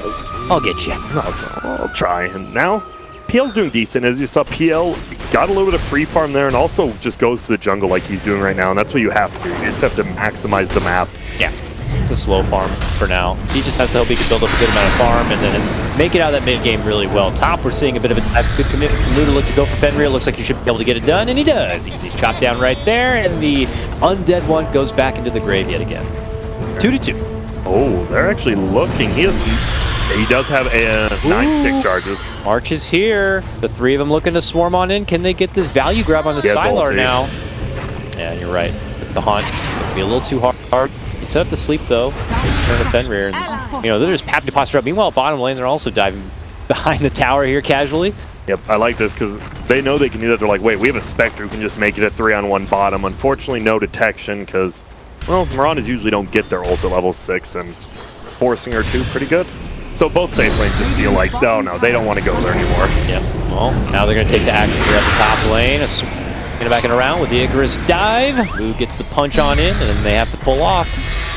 I'll get you. I'll try. And now, PL's doing decent. As you saw, PL got a little bit of free farm there and also just goes to the jungle like he's doing right now. And that's what you have to do. You just have to maximize the map. Yeah. The slow farm for now. He just has to hope he can build up a good amount of farm and then make it out of that mid game really well. Top, we're seeing a bit of a good commitment from Moo to look to go for Fenrir. Looks like he should be able to get it done, and he does. He's chopped down right there, and the undead one goes back into the grave yet again. 2-2. Oh, they're actually looking. He does have a 9-6 charges. March is here. The 3 of them looking to swarm on in. Can they get this value grab on the Sylar now? Yeah, you're right. The haunt could be a little too hard. He set up the sleep though. Turn to Fenrir, and you know they're just happy to posture up. Meanwhile, bottom lane they're also diving behind the tower here casually. Yep, I like this because they know they can do that. They're like, wait, we have a Spectre who can just make it a 3-on-1 bottom. Unfortunately, no detection because, well, Marauders usually don't get their ult at level 6, and forcing her to pretty good. So both safe lanes just feel like, oh no, they don't want to go there anymore. Yep, well, now they're going to take the action here at the top lane. Going back and around with the Icarus dive. Moo gets the punch on in, and then they have to pull off.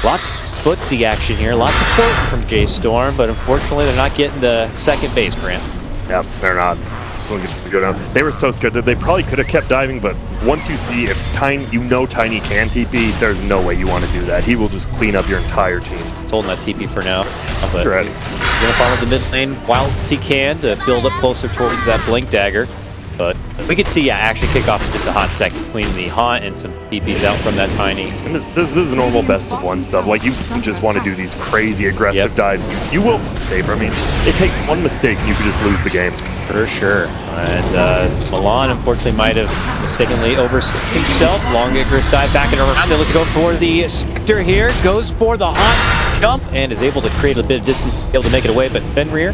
Lots of footsie action here, lots of support from J.Storm, but unfortunately they're not getting the second base ramp. Yep, they're not. Go down. They were so scared that they probably could have kept diving, but once you see if Tiny, Tiny can TP, there's no way you want to do that. He will just clean up your entire team. He's holding that TP for now, but right. He's going to follow the mid lane while he can to build up closer towards that Blink Dagger. But we could see, actually kick off in just a hot second between the Haunt and some TPs out from that Tiny. And this is normal best of one stuff. Like, you just want to do these crazy aggressive dives. You will save. I mean, it takes one mistake and you could just lose the game. For sure. And Milan, unfortunately, might have mistakenly overstepped himself. Long Icarus dive back and around. They look to go for the Spectre here. Goes for the Haunt jump and is able to create a bit of distance to be able to make it away. But Fenrir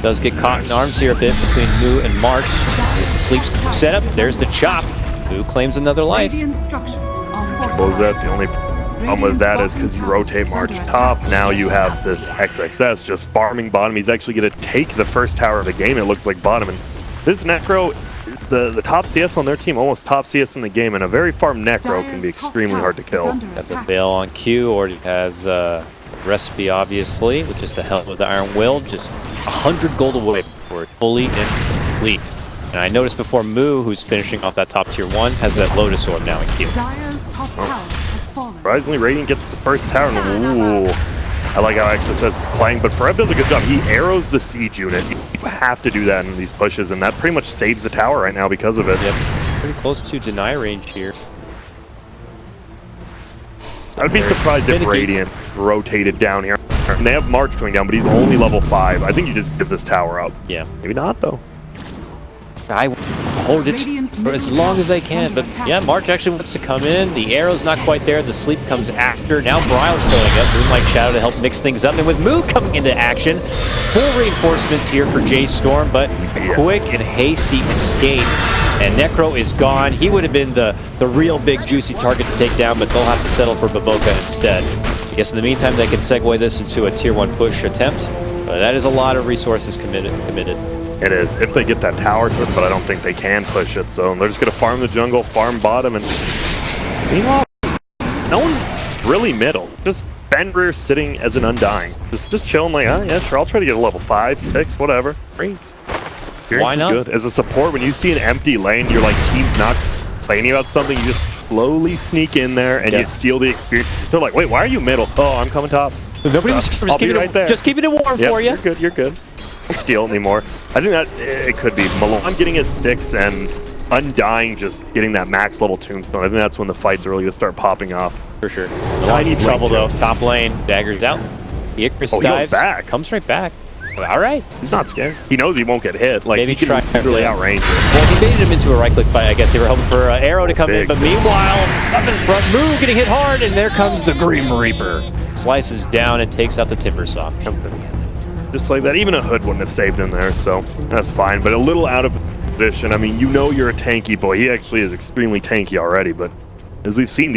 does get caught in arms here a bit between Moo and March. There's the sleep setup. There's the chop. Moo claims another life. Well, is that the only problem with that is because you rotate March top. Now you have this XXS just farming bottom. He's actually going to take the first tower of the game, it looks like bottom. And this Necro, it's the top CS on their team, almost top CS in the game. And a very farmed Necro can be extremely hard to kill. That's a Veil on Q, or he has Recipe, obviously, which is the help of the Iron Will. Just 100 gold away for it fully and complete. And I noticed before Moo, who's finishing off that top tier 1, has that Lotus Orb now in Q. Surprisingly, Radiant gets the first tower. Ooh, I like how XSS is playing, but Fereb does a good job. He arrows the siege unit. You have to do that in these pushes, and that pretty much saves the tower right now because of it. Yep, pretty close to deny range here. I would be surprised if Radiant rotated down here. And they have March going down, but he's only level 5. I think you just give this tower up. Yeah. Maybe not, though. I hold it for as long as I can, but yeah, March actually wants to come in. The arrow's not quite there. The sleep comes after. Now Bryle's showing up. Moonlight Shadow to help mix things up. And with Moo coming into action, full reinforcements here for J.Storm, but a quick and hasty escape. And Necro is gone. He would have been the real big juicy target to take down, but they'll have to settle for Baboka instead. I guess in the meantime, they can segue this into a tier 1 push attempt, but that is a lot of resources committed. It is, if they get that tower to it, but I don't think they can push it, so they're just going to farm the jungle, farm bottom, and meanwhile, no one's really middle. Just Fenrir sitting as an Undying. Just chilling like, oh yeah, sure, I'll try to get a level 5, 6, whatever. Great. Why not? Good. As a support, when you see an empty lane, you're like, team's not complaining about something, you just slowly sneak in there and you steal the experience. They're like, wait, why are you middle? Oh, I'm coming top. Nobody was just keeping it warm for you. You're good. Don't steal anymore. I think that it could be Milan getting his 6 and Undying just getting that max level tombstone. I think that's when the fights are really going to start popping off. For sure. Tiny trouble though. Top lane, Dagger's out. The Icarus dives, back. Comes right back. All right. He's not scared. He knows he won't get hit. Like, maybe he can really outrange it. Well, he baited him into a right-click fight. I guess they were hoping for Arrow to come in, but meanwhile, up in front, Moo getting hit hard, and there comes the Grim Reaper. Slices down and takes out the Timber Saw. Just like that. Even a Hood wouldn't have saved him there, so that's fine. But a little out of position. I mean, you know you're a tanky boy. He actually is extremely tanky already, but as we've seen,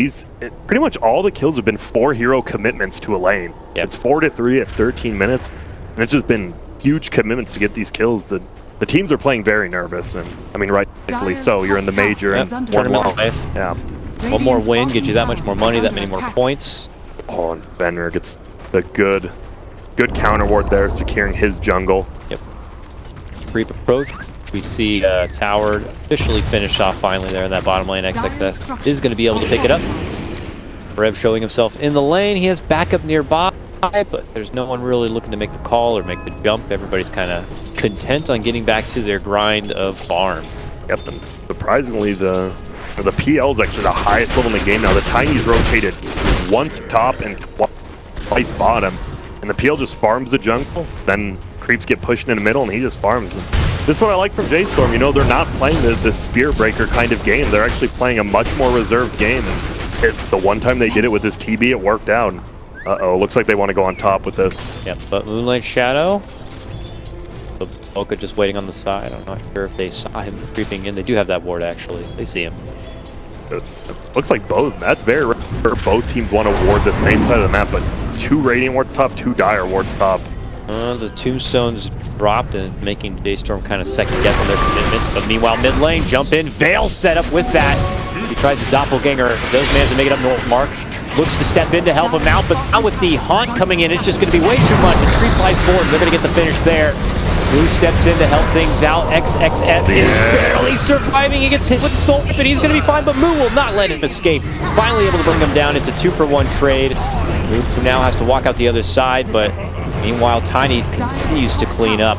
pretty much all the kills have been 4 hero commitments to a lane. Yep. It's 4-3 at 13 minutes, and it's just been huge commitments to get these kills. The teams are playing very nervous, and I mean, rightfully so. You're in the major, and one loss. Yeah. One more win gets you that much more money, that many more points. Oh, and Fenrir gets the good counter ward there, securing his jungle. Yep. Creep approach. We see Tower officially finish off finally there in that bottom lane. XXS is going to be able to pick it up. Rev showing himself in the lane. He has backup nearby, but there's no one really looking to make the call or make the jump. Everybody's kind of content on getting back to their grind of farm. Yep, and surprisingly, the PL is actually the highest level in the game now. The Tiny's rotated once top and twice bottom, and the PL just farms the jungle. Then creeps get pushed in the middle, and he just farms them. This is what I like from J.Storm. You know, they're not playing the Spear Breaker kind of game. They're actually playing a much more reserved game. And the one time they did it with this TB, it worked out. Uh-oh, looks like they want to go on top with this. Yep, but Moonlight Shadow, the Oka just waiting on the side. I'm not sure if they saw him creeping in. They do have that ward, actually. They see him. Looks like both. That's very rare. Both teams want to ward the same side of the map, but 2 Radiant wards top, 2 Dire wards top. The tombstones dropped and it's making J.Storm kind of second guess on their commitments. But meanwhile, mid lane, jump in, Veil set up with that. He tries to doppelganger. Those managed to make it up north. Mark looks to step in to help him out, but now with the Haunt coming in, it's just going to be way too much. The tree flies forward. They're going to get the finish there. Blue steps in to help things out. XXS is barely surviving. He gets hit with the soul whip, and he's going to be fine, but Moo will not let him escape. Finally able to bring him down. It's a 2-for-1 trade. Moo now has to walk out the other side, but meanwhile, Tiny continues to clean up.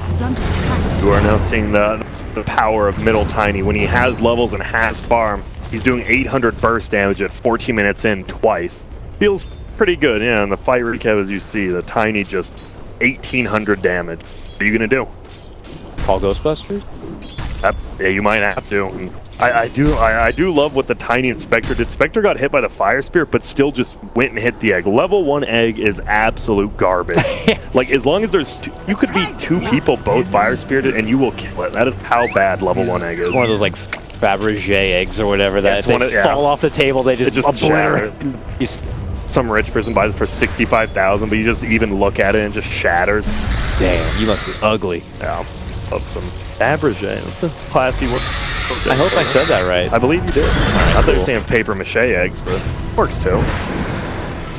You are now seeing the power of middle Tiny. When he has levels and has farm, he's doing 800 burst damage at 14 minutes in twice. Feels pretty good. Yeah, and the fight recap, as you see, the Tiny just 1800 damage. What are you going to do? Call Ghostbusters? Yeah, you might have to. And I do love what the Tiny and Spectre did. Spectre got hit by the Fire Spirit, but still just went and hit the egg. Level 1 egg is absolute garbage. Like, as long as there's you could be 2 people both Fire Spirited and you will kill it. That is how bad level 1 egg is. It's one of those, like, Fabergé eggs or whatever that they fall off the table, they just obliterate. Some rich person buys it for 65,000, but you just even look at it and it just shatters. Damn, you must be ugly. Yeah, love some Fabergé. Classy word. I hope I said that right. I believe you did. I thought you were saying paper mache eggs, but it works too.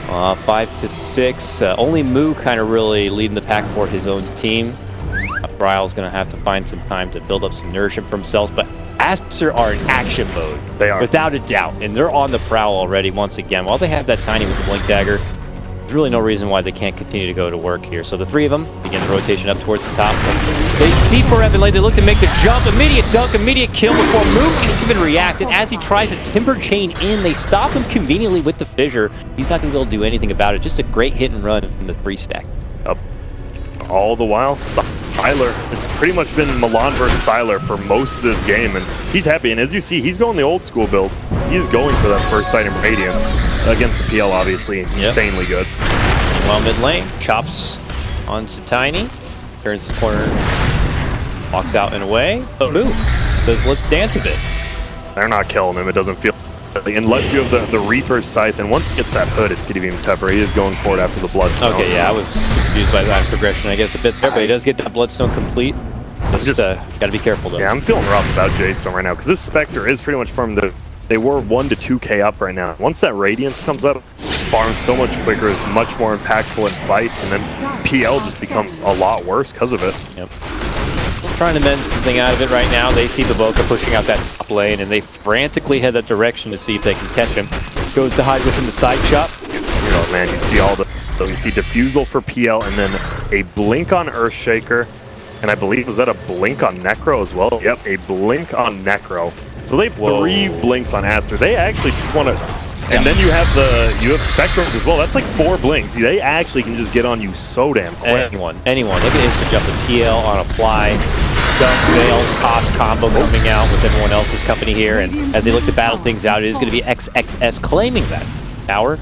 5 to 6. Only Moo kind of really leading the pack for his own team. Bryle's going to have to find some time to build up some nourishment for themselves, but Aster are in action mode. They are. Without a doubt, and they're on the prowl already once again. While they have that Tiny with the Blink Dagger, there's really no reason why they can't continue to go to work here. So the 3 of them begin the rotation up towards the top. They see Forever Lane, they look to make the jump, immediate dunk, immediate kill before Moo can even react, and as he tries to timber chain in, they stop him conveniently with the fissure. He's not going to be able to do anything about it. Just a great hit and run from the 3 stack. Up. All the while, Sylar, it's pretty much been Milan versus Sylar for most of this game, and he's happy. And as you see, he's going the old school build. He's going for that first sight in Radiance against the PL, obviously, insanely good. Well, mid lane, chops onto Tiny, turns the corner, walks out and away. But Moo says, let's dance a bit. They're not killing him. It doesn't feel unless you have the Reaper's Scythe, and once he gets that hood, it's going to be even tougher. He is going for it after the Bloodstone. Okay, yeah, I was confused by that progression, I guess, a bit there, but he does get that Bloodstone complete. Just got to be careful, though. Yeah, I'm feeling rough about J.Storm right now, because this Spectre is pretty much from they were 1 to 2k up right now. Once that Radiance comes up, farms so much quicker, is much more impactful in fights, and then PL just becomes a lot worse because of it. Yep. Trying to mend something out of it right now. They see Baboka pushing out that top lane, and they frantically head that direction to see if they can catch him. Goes to hide within the side shop. You know, man, you see all the... So you see Diffusal for PL, and then a Blink on Earthshaker, and I believe, was that a Blink on Necro as well? Yep, a Blink on Necro. So they have 3 Blinks on Aster. They actually just want to... And then you have Spectrum as well. That's like 4 blinks. They actually can just get on you so damn quick. Anyone. Look at instant jump with PL on a fly. Dunk, Veil, toss combo coming out with everyone else's company here. And as they look to battle things out, it is going to be XXS claiming that tower.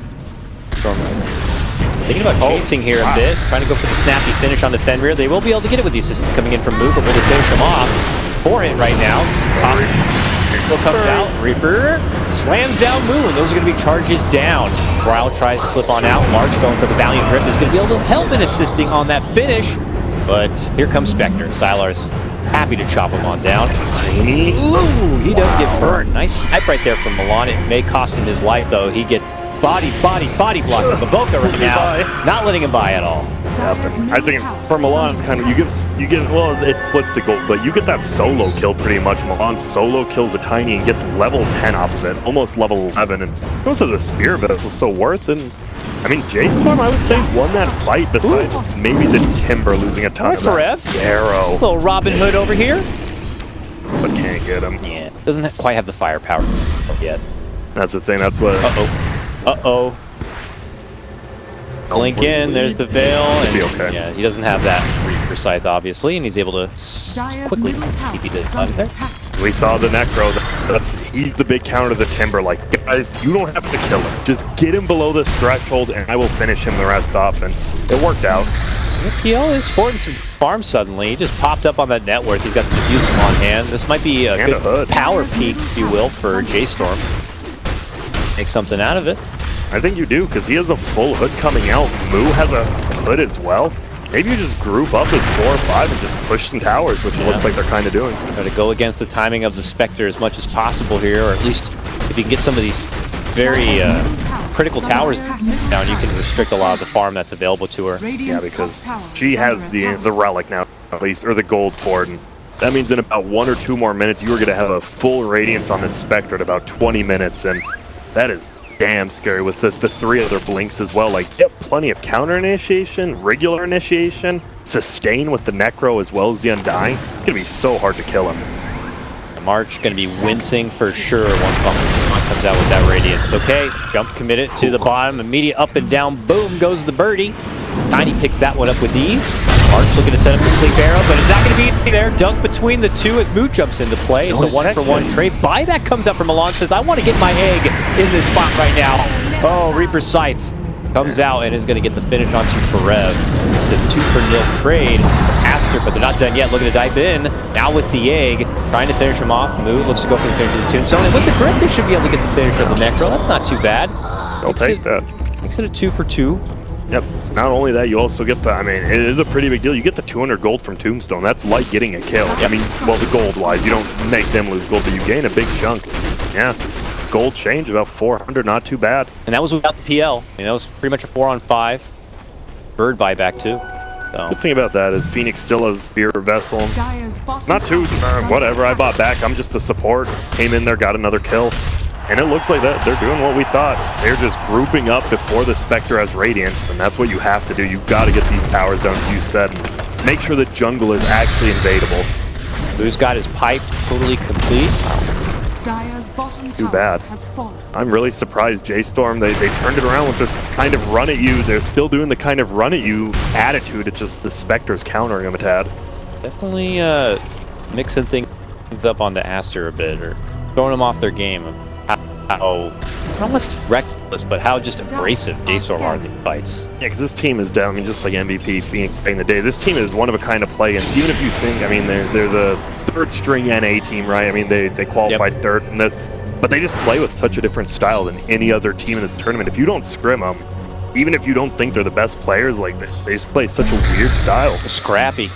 Thinking about chasing here a bit, trying to go for the snappy finish on the Fenrir. They will be able to get it with the assistance coming in from Moo, but will they finish him off? 4 hit right now. Toss comes out. Reaper slams down Moo, and those are going to be charges down. Bryle tries to slip on out. March going for the Valiant Grip is going to be able to help in assisting on that finish. But here comes Spectre. Sylar's happy to chop him on down. Ooh, he does get burned. Nice snipe right there from Milan. It may cost him his life, though. He gets body block from Baboka right now. Not letting him by at all. I think for Milan, it's kind of, you get well, it's splitsical, but you get that solo kill pretty much. Milan solo kills a Tiny and gets level 10 off of it, almost level 11, and goes as a spear vessel, so worth it. I mean, J.Storm, I would say, won that fight besides maybe the Timber losing a ton of that. Arrow. Little Robin Hood over here. But can't get him. Yeah, doesn't quite have the firepower yet. That's the thing, that's what... Uh-oh. Blink in, there's the Veil, and okay. Yeah, he doesn't have that Reaper Scythe, obviously, and he's able to quickly TP the side there. We saw the Necro, he's the big counter to the Timber, like, guys, you don't have to kill him. Just get him below this threshold, and I will finish him the rest off, and it worked out. PL is sporting some farm suddenly. He just popped up on that net worth. He's got the diffuse on hand. This might be a good power peak, if you will, for J.Storm. Make something out of it. I think you do, because he has a full hood coming out. Moo has a hood as well. Maybe you just group up as 4 or 5 and just push some towers, which it looks like they're kind of doing. Try to go against the timing of the Spectre as much as possible here, or at least if you can get some of these very critical towers down, you can restrict a lot of the farm that's available to her. Yeah, because she has the relic now, at least, or the gold cord. And that means in about 1 or 2 more minutes, you are going to have a full Radiance on this Spectre at about 20 minutes, and that is damn scary with the 3 other blinks as well. Like, you have plenty of counter initiation, regular initiation, sustain with the Necro as well as the Undying. It's going to be so hard to kill him. March going to be wincing for sure once Bump comes out with that Radiance. Okay, jump committed to the bottom, immediate up and down, boom goes the birdie. Tiny picks that one up with ease. March looking to set up the sleep arrow, but it's not going to be there. Dunk between the two as Moo jumps into play. It's a 1-for-1 trade. Buyback comes up from Milan, says, I want to get my egg in this spot right now. Oh, Reaper Scythe comes out and is going to get the finish onto Forev. It's a 2-for-0 trade. Aster, but they're not done yet. Looking to dive in. Now with the egg, trying to finish him off. Moo looks to go for the finish of the Tombstone. And with the grip, they should be able to get the finish of the Necro. That's not too bad. I'll take that. Makes it a 2-for-2. Yep. Not only that, you also get the, I mean, it is a pretty big deal. You get the 200 gold from Tombstone. That's like getting a kill. I mean, well, the gold-wise, you don't make them lose gold, but you gain a big chunk. Yeah. Gold change, about 400, not too bad. And that was without the PL. You know, it was pretty much a 4-on-5. Bird buyback, too. So. Good thing about that is Phoenix still has Spear Vessel. Not too, whatever, I bought back. I'm just a support. Came in there, got another kill. And it looks like that they're doing what we thought. They're just grouping up before the Spectre has Radiance, and that's what you have to do. You've got to get these towers down, as you said, and make sure the jungle is actually invadable. Moo's got his pipe totally complete. Too bad. I'm really surprised J.Storm, they turned it around with this kind of run at you. They're still doing the kind of run at you attitude. It's just the Spectre's countering them a tad. Definitely mixing things up onto Aster a bit, or throwing them off their game. How almost reckless, but how just abrasive J.Storm are in these fights. Yeah, because this team is down. I mean, just like MVP, Phoenix back in the day, this team is one of a kind of play. And even if you think, I mean, they're the 3rd string NA team, right? I mean, they qualified 3rd in this, but they just play with such a different style than any other team in this tournament. If you don't scrim them, even if you don't think they're the best players, like they just play such a weird style. Scrappy.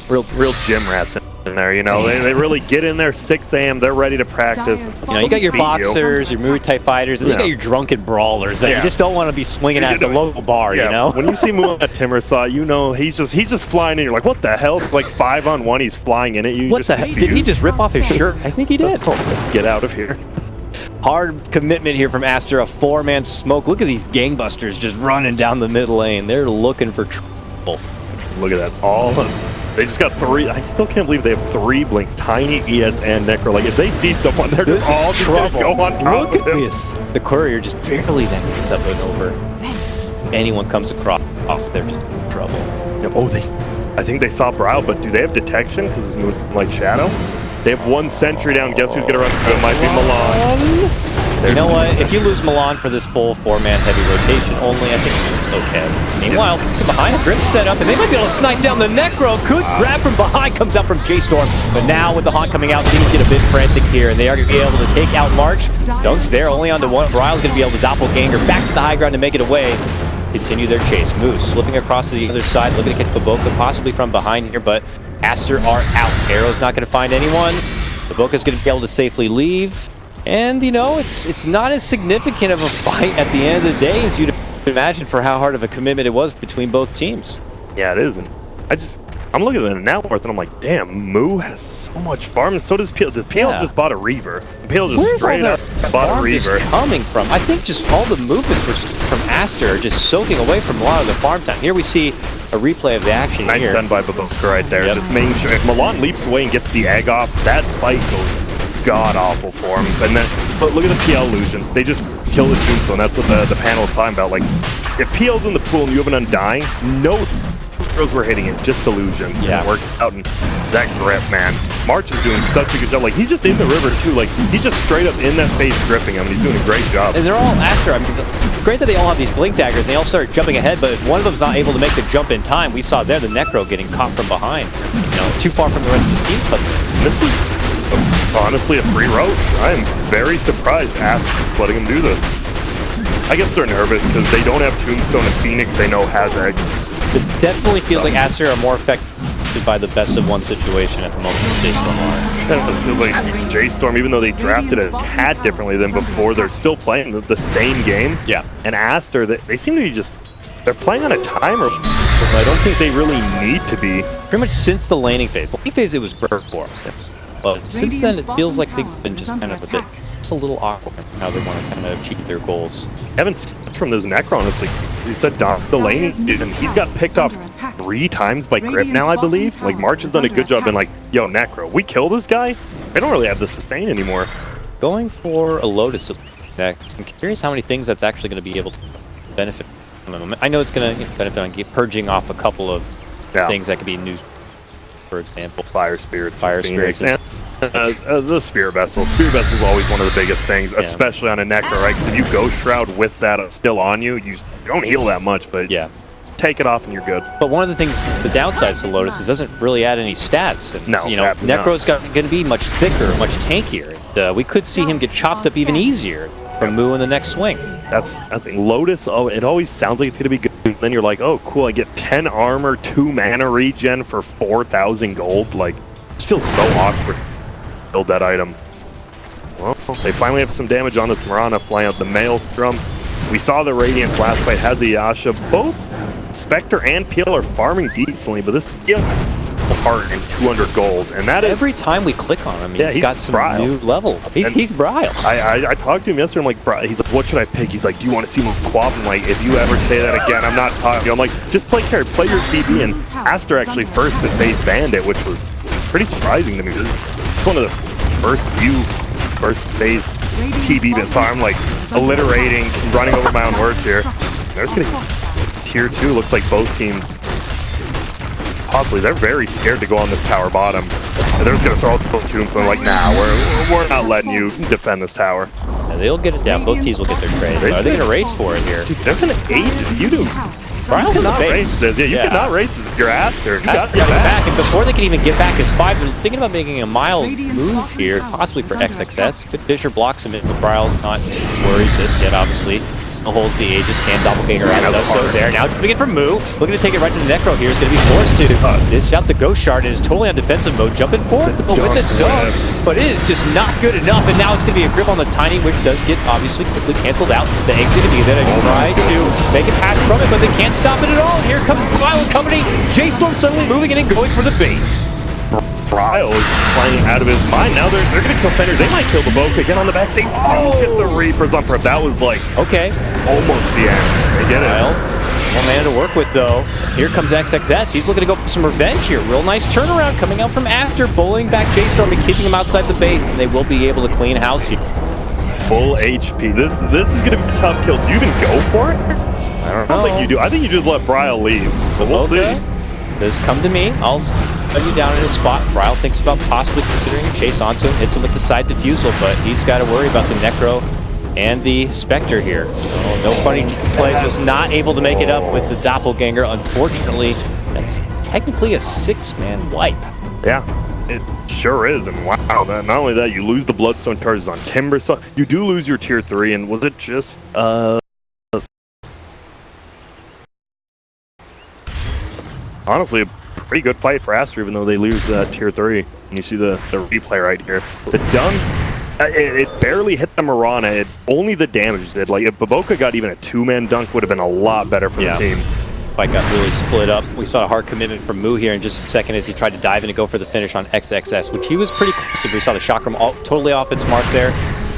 Real gym rats in there, you know. They really get in there 6 a.m. They're ready to practice. You know, you got your boxers, your Moo type fighters, and then you got your drunken brawlers that you just don't want to be swinging at the local bar, you know. When you see Moo at Timbersaw, you know he's just flying in. You're like, what the hell? Like 5-on-1, he's flying in at you. What the heck? Did he just rip off his shirt? I think he did. Get out of here. Hard commitment here from Aster, a 4-man smoke. Look at these gangbusters just running down the mid lane. They're looking for trouble. Look at that. All they just got 3. I still can't believe they have 3 blinks. Tiny, ES, and Necro. Like, if they see someone, they're just all trouble. Go on top Look at this. The courier just barely then gets up and over. Anyone comes across, they're just in trouble. Yeah, oh, I think they saw Brow, but do they have detection? Because it's like Shadow? They have 1 sentry down. Guess who's going to run? It might be Milan. You know what? If you lose Milan for this full 4-man heavy rotation only, I think it's okay. Meanwhile, behind the grip set up, and they might be able to snipe down the Necro. Good grab from behind comes out from J.Storm. But now with the Haunt coming out, things get a bit frantic here, and they are going to be able to take out March. Dunk's there, only onto 1. Bryle's going to be able to doppelganger back to the high ground to make it away. Continue their chase. Moose slipping across to the other side, looking to catch Baboka possibly from behind here, but Aster are out. Arrow's not going to find anyone. Baboka's going to be able to safely leave. And, you know, it's not as significant of a fight at the end of the day as you'd imagine for how hard of a commitment it was between both teams. Yeah, it is. And I'm looking at the net worth and I'm like, damn, Moo has so much farm, and so does PL. PL just bought a Reaver. PL just straight up bought a Reaver. Where's coming from? I think just all the movements from Aster are just soaking away from a lot of the farm time. Here we see a replay of the action nice here. Done by Baboka right there. Just making sure if Milan leaps away and gets the egg off, that fight goes god-awful for him. And then, but look at the PL illusions. They just kill the Tombstone. That's what the panel is talking about. Like, if PL's in the pool and you have an Undying, no throws were hitting it, just illusions. Yeah. It works out, and that grip, man. March is doing such a good job. Like, he's just in the river, too. Like, he's just straight up in that face gripping him, and he's doing a great job. And they're all Aster. I mean, great that they all have these blink daggers, and they all start jumping ahead, but if one of them's not able to make the jump in time, we saw there the Necro getting caught from behind. You know, too far from the rest of the team. But this is honestly a free roach. I am very surprised Aster's letting him do this. I guess they're nervous because they don't have Tombstone and Phoenix they know has egg. It definitely feels like Aster are more effective by the best of one situation at the moment than J.Storm are. It feels like J.Storm, even though they drafted a tad differently than before, they're still playing the same game. Yeah. And Aster, they seem to be just, they're playing on a timer. I don't think they really need to be. Pretty much since the laning phase. The laning phase, it was Berg for. But since then, it feels like things have been just kind of just a little awkward how they want to kind of achieve their goals. Haven't seen much from this Necron. It's like you said, the laning dude, and he's got picked off 3 times by Grip now, I believe. Like, March has done a good job in like, yo, Necro, we kill this guy? They don't really have the sustain anymore. Going for a Lotus next, I'm curious how many things that's actually going to be able to benefit from. I know it's going to benefit on purging off a couple of things that could be new. For example, Fire Spirits, and the Spear Vessel. Spear Vessel is always one of the biggest things, especially on a Necro, right? Because if you Ghost Shroud with that still on you, you don't heal that much, but take it off and you're good. But one of the things, the downsides to Lotus is it doesn't really add any stats. And, no, you know, Necro's going to be much thicker, much tankier. And, we could see him get chopped up even easier from Moo in the next swing. That's I think Lotus. Oh, it always sounds like it's going to be good. Then you're like, oh, cool, I get 10 armor, 2 mana regen for 4,000 gold. Like, it feels so awkward to build that item. Well, they finally have some damage on this Mirana flying out the Maelstrom. We saw the Radiant last fight has a Yasha. Both Spectre and Peel are farming decently, but this Peel heart and 200 gold, and that every time we click on him, he's got some new level up. He's Brile. I talked to him yesterday. I'm like, Brile. He's like, what should I pick? He's like, do you want to see my quad? I'm like, if you ever say that again, I'm not talking to you. I'm like, just play carry, play your TB. And Aster actually first at base Bandit, which was pretty surprising to me. It's one of the first phase TB bits. So I'm like alliterating, running over my own words here. There's gonna tier 2. Looks like both teams. Possibly, they're very scared to go on this tower bottom. And they're just gonna throw the tombstone like, nah, we're not letting you defend this tower. Yeah, they'll get it down. Both teams will get their trade. Are they gonna race for it here? Dude, there's an age. You do. Brile's cannot race this. Yeah, you cannot race this. You're Aster. You got your back. And before they can even get back as 5, they're thinking about making a mild move here, possibly for XXS. Good Fisher blocks him in, but Brile's not worried just yet, obviously. Still holds the Aegis, can doppelganger out of so there. Now looking for Moo, looking to take it right to the Necro here. Is going to be forced to dish out the Ghost Shard and is totally on defensive mode, jumping forward with the dunk, but it is just not good enough. And now it's going to be a grip on the Tiny, which does get obviously quickly canceled out. The Egg's going to be there to try to make it pass from it, but they can't stop it at all. And here comes Brile and company. J.Storm suddenly moving in and going for the base. Brile is playing out of his mind. Now they're going to kill Fenders. They might kill the Boca. Get on the back. They get the Reapers on prep. That was like almost the end. They get it. One man to work with though. Here comes XXS. He's looking to go for some revenge here. Real nice turnaround coming out from Aster, bullying back J.Storm and keeping him outside the base. And they will be able to clean house here. Full HP. This is going to be a tough kill. Do you even go for it? I don't think you do. I think you just let Brile leave. But we'll see. Does come to me. I'll put you down in his spot. Brile thinks about possibly considering a chase onto him. Hits him with the side diffusal, but he's got to worry about the Necro and the Spectre here. So no funny plays. Was not able to make it up with the Doppelganger. Unfortunately, that's technically a 6-man wipe. Yeah, it sure is. And wow, not only that, you lose the Bloodstone charges on Timber. So you do lose your tier 3. And was it just honestly, a pretty good fight for Aster, even though they lose tier 3. And you see the replay right here. The dunk, it barely hit the Mirana. Only the damage did. Like, if Baboka got even a 2-man dunk, would have been a lot better for the team. Fight got really split up. We saw a hard commitment from Moo here in just a second as he tried to dive in and go for the finish on XXS, which he was pretty close to. We saw the chakram totally off its mark there.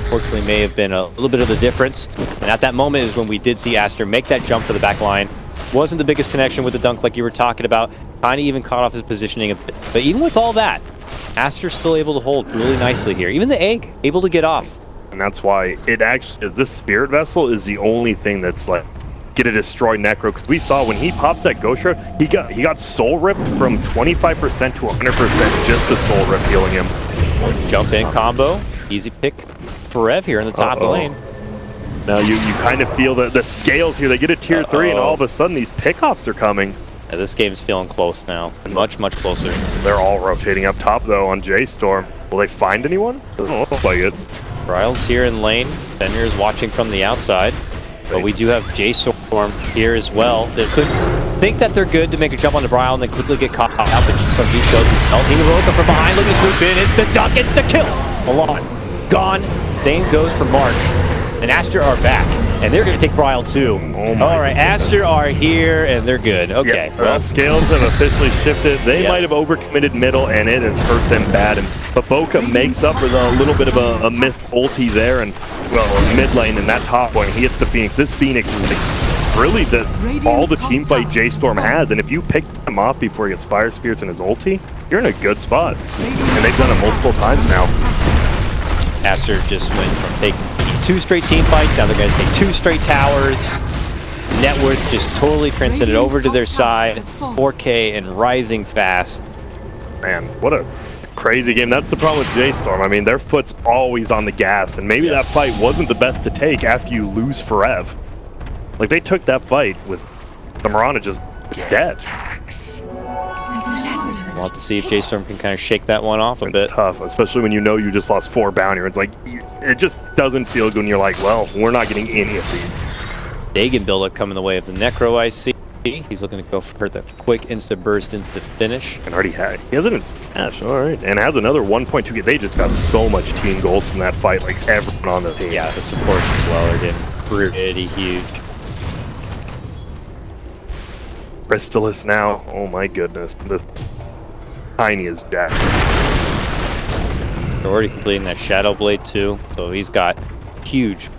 Unfortunately, may have been a little bit of the difference. And at that moment is when we did see Aster make that jump for the back line. Wasn't the biggest connection with the dunk like you were talking about. Kind of even caught off his positioning a bit. But even with all that, Aster's still able to hold really nicely here. Even the Egg, able to get off. And that's why it actually, this Spirit Vessel is the only thing that's like get a destroy Necro, because we saw when he pops that Ghost Rip, he got soul ripped from 25% to 100% just the soul rip healing him. Jump in combo, easy pick for Rev here in the top lane. Now you kind of feel the scales here. They get a tier 3 and all of a sudden these pickoffs are coming. Yeah, this game's feeling close now, much closer. They're all rotating up top though on J.Storm. Will they find anyone? Doesn't look like it. Bryle's here in lane. Fenrir is watching from the outside. But we do have J.Storm here as well. They could think that they're good to make a jump on the Bryle and then quickly get caught out. But J.Storm do show themselves. He will from behind, looking to swoop in. It's the duck, it's the kill. Milan gone. Same goes for March. And Aster are back. And they're going to take Bryle too. All right, Aster are here and they're good. Okay. Yeah, well, scales have officially shifted. They might have overcommitted middle and it has hurt them bad. But Boca makes up for a little bit of a missed ulti there, and well, mid lane in that top lane, he hits the Phoenix. This Phoenix is like really all the team fight J.Storm has, and if you pick him off before he gets Fire Spirits in his ulti, you're in a good spot. And they've done it multiple times now. Aster just went from taking 2 straight team fights, now they're going to take 2 straight towers. Net worth just totally transcended over to their side. 4K and rising fast. Man, what a crazy game. That's the problem with J.Storm. I mean, their foot's always on the gas, and maybe that fight wasn't the best to take after you lose Forev. Like, they took that fight with the Mirana just dead. We'll have to see if J.Storm can kind of shake that one off a bit. It's tough, especially when you know you just lost 4 bounty. It's like, it just doesn't feel good when you're like, well, we're not getting any of these. Dagon buildup coming the way of the Necro, I see. He's looking to go for the quick insta burst into the finish. And already he has it in stash, all right. And has another 1.2. They just got so much team gold from that fight, like everyone on the team. Yeah, the supports as well are getting pretty huge. Crystallis now, oh my goodness. The Tiny is dead. They're already completing that Shadow Blade too, so he's got huge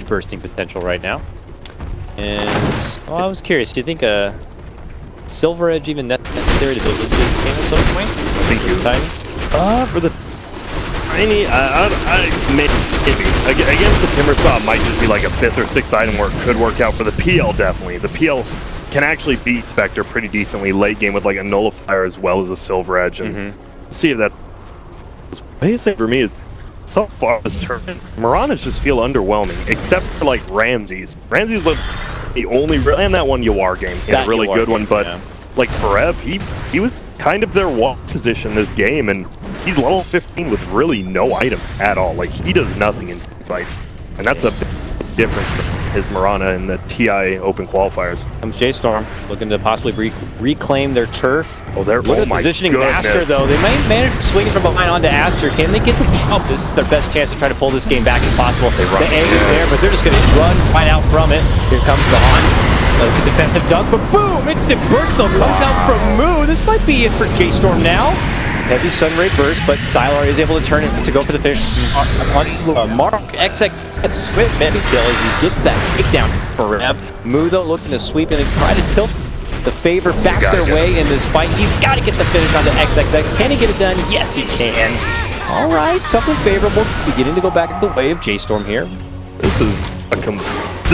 bursting potential right now. And well, I was curious, do you think a Silver Edge even necessary to be able to do this game at some point? I think you Tiny? For the Tiny, maybe against the Timbersaw might just be like a 5th or 6th item where it could work out. For the PL, definitely. The PL can actually beat Spectre pretty decently late game with like a Nullifier as well as a Silver Edge, and see if that. Basically for me is so far this tournament, Miranas just feel underwhelming, except for like Ramses. Ramses was the only, and that one Yawar game, a really good one, but like Forev, he was kind of their one position this game, and he's level 15 with really no items at all. Like, he does nothing in fights, and that's a big difference from his Mirana in the TI Open qualifiers. Comes J.Storm, looking to possibly reclaim their turf. Oh, they're positioning of Aster, though. They might manage to swing from behind onto Aster. Can they get the jump? This is their best chance to try to pull this game back if possible. The egg is there, but they're just going to run right out from it. Here comes the Hunt. Like a defensive dunk, but boom! Instant burst, though, comes out from Moo. This might be it for J.Storm now. Heavy Sunray burst, but Sylar is able to turn it to go for the fish. Mark XX Swift many kill as he gets that takedown for Rev. Moo, though, looking to sweep in and try to tilt the favor back their way in this fight. He's got to get the finish on the XXX. Can he get it done? Yes, he can. All right, something favorable. Beginning to go back the way of J.Storm here. This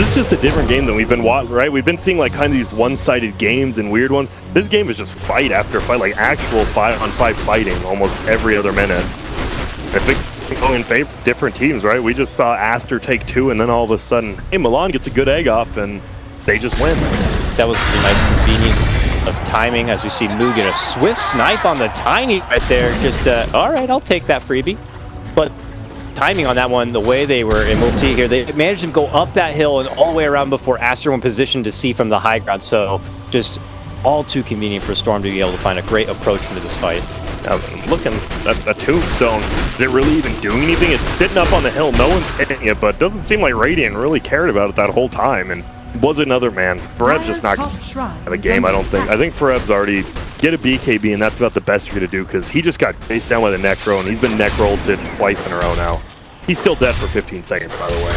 is just a different game than we've been watching, right? We've been seeing like kind of these one-sided games and weird ones. This game is just fight after fight, like actual 5-on-5 fighting almost every other minute. I think going in favor of different teams, right? We just saw Aster take 2, and then all of a sudden, hey, Milan gets a good egg off, and they just win. That was a nice convenience of timing as we see Moo get a swift snipe on the Tiny right there. Just, all right, I'll take that freebie. But timing on that one, the way they were in multi here, they managed to go up that hill and all the way around before Aster went positioned to see from the high ground. So just all too convenient for Storm to be able to find a great approach into this fight. Looking at a tombstone, is it really even doing anything? It's sitting up on the hill, no one's hitting it, but it doesn't seem like Radiant really cared about it that whole time. And was another man. Forev's just not have a game, I don't think. I think Forev's already get a BKB, and that's about the best you're going to do, because he just got chased down by the Necro, and he's been Necrolled twice in a row now. He's still dead for 15 seconds, by the way.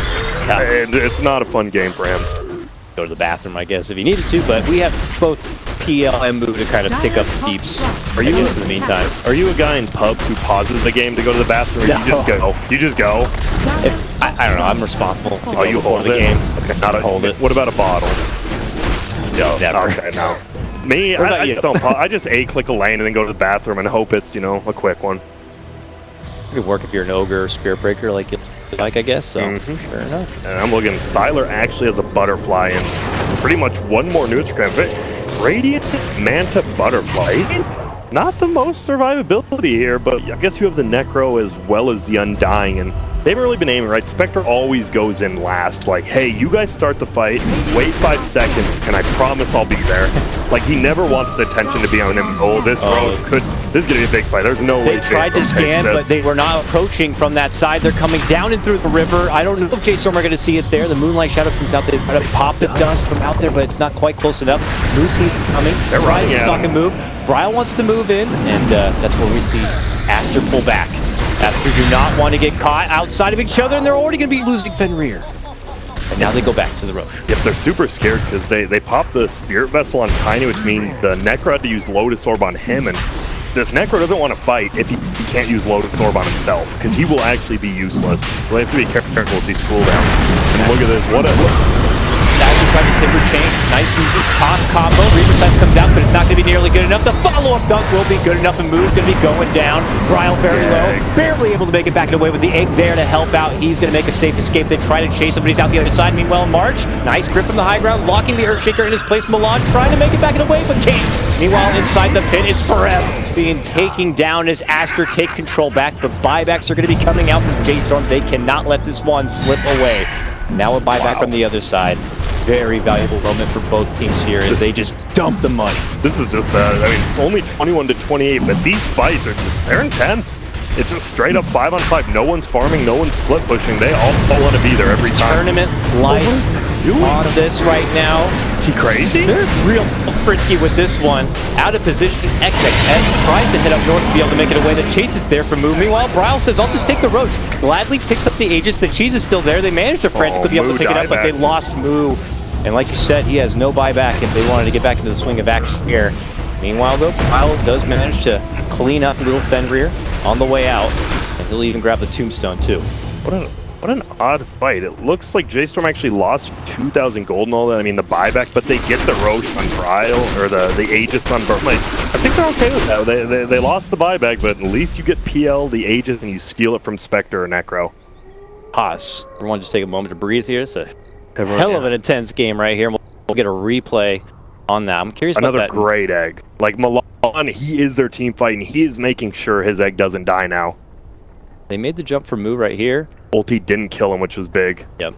And it's not a fun game for him. Go to the bathroom, I guess, if he needed to, but we have both PL and move to kind of pick up peeps. Are you in the meantime? Are you a guy in pubs who pauses the game to go to the bathroom, or No. you just go? You just go? I don't know. I'm responsible. Oh, you hold the it? game. Okay, not a, hold it. What about a bottle? No, Never. Okay, no. Me, What about I you? just don't. I just click a lane and then go to the bathroom and hope it's a quick one. It could work if you're an ogre or spirit breaker, like I guess. So fair enough. And I'm looking. Sylar actually has a butterfly and pretty much one more Nutricram. Radiant Manta Butterfly. Not the most survivability here, but I guess you have the Necro as well as the Undying, and they haven't really been aiming right. Spectre always goes in last. Like, hey, you guys start the fight, wait 5 seconds, and I promise I'll be there. Like, he never wants the attention to be on him. Oh, this is gonna be a big fight. There's no way. They tried to scan, but they were not approaching from that side. They're coming down and through the river. I don't know if J.Storm are going to see it there. The Moonlight Shadow comes out. They try to pop the dust from out there, but it's not quite close enough. Moose sees it coming. They're running to stalk and move. Bryle wants to move in, and that's where we see Aster pull back. Aster do not want to get caught outside of each other, and they're already going to be losing Fenrir. And now they go back to the Roche. Yep, they're super scared because they popped the Spirit Vessel on Tiny, which means the Necro had to use Lotus Orb on him, and this Necro doesn't want to fight if he can't use Lotus Orb on himself, because he will actually be useless. So they have to be careful with these cooldowns. And look at this, what a... Aster trying to timber chain. Nice toss combo. Reaper Sight comes out, but it's not going to be nearly good enough. The follow-up dunk will be good enough, and Moo's going to be going down. Bryle very low. Barely able to make it back and away with the egg there to help out. He's going to make a safe escape. They try to chase him, but he's out the other side. Meanwhile, March, nice grip from the high ground, locking the Earthshaker in his place. Milan trying to make it back and away, but can't. Meanwhile, inside the pit is Forever being taken down as Aster take control back. The buybacks are going to be coming out from J.Storm. They cannot let this one slip away. Now a buyback from the other side. Very valuable moment for both teams here as they just dump the money. This is just, I mean, it's only 21 to 28, but these fights are just, they're intense. It's just straight up 5-on-5. No one's farming, no one's split pushing. They all want to be there every time. Tournament life on this right now. Is he crazy? They're real frisky with this one. Out of position, XXS tries to hit up north to be able to make it away. The chase is there for Moo. Meanwhile, Bryle says, I'll just take the Roche. Gladly picks up the Aegis. The cheese is still there. They managed to frantically be able to pick it up, but they lost Moo. And like you said, he has no buyback if they wanted to get back into the swing of action here. Meanwhile, though, Bryle does manage to clean up little Fenrir on the way out, and he'll even grab the tombstone too. What an odd fight. It looks like J.Storm actually lost 2,000 gold and all that. I mean, the buyback, but they get the Roche on Bryle, or the Aegis on Burn. Like, I think they're okay with that. They lost the buyback, but at least you get PL, the Aegis, and you steal it from Spectre or Necro. Pause. Everyone just take a moment to breathe here. It's a hell of an intense game right here. We'll get a replay on that. I'm curious about that. Another great egg. Like, Milan, he is their team fight, and he is making sure his egg doesn't die now. They made the jump for Moo right here. Ulti didn't kill him, which was big. Yep.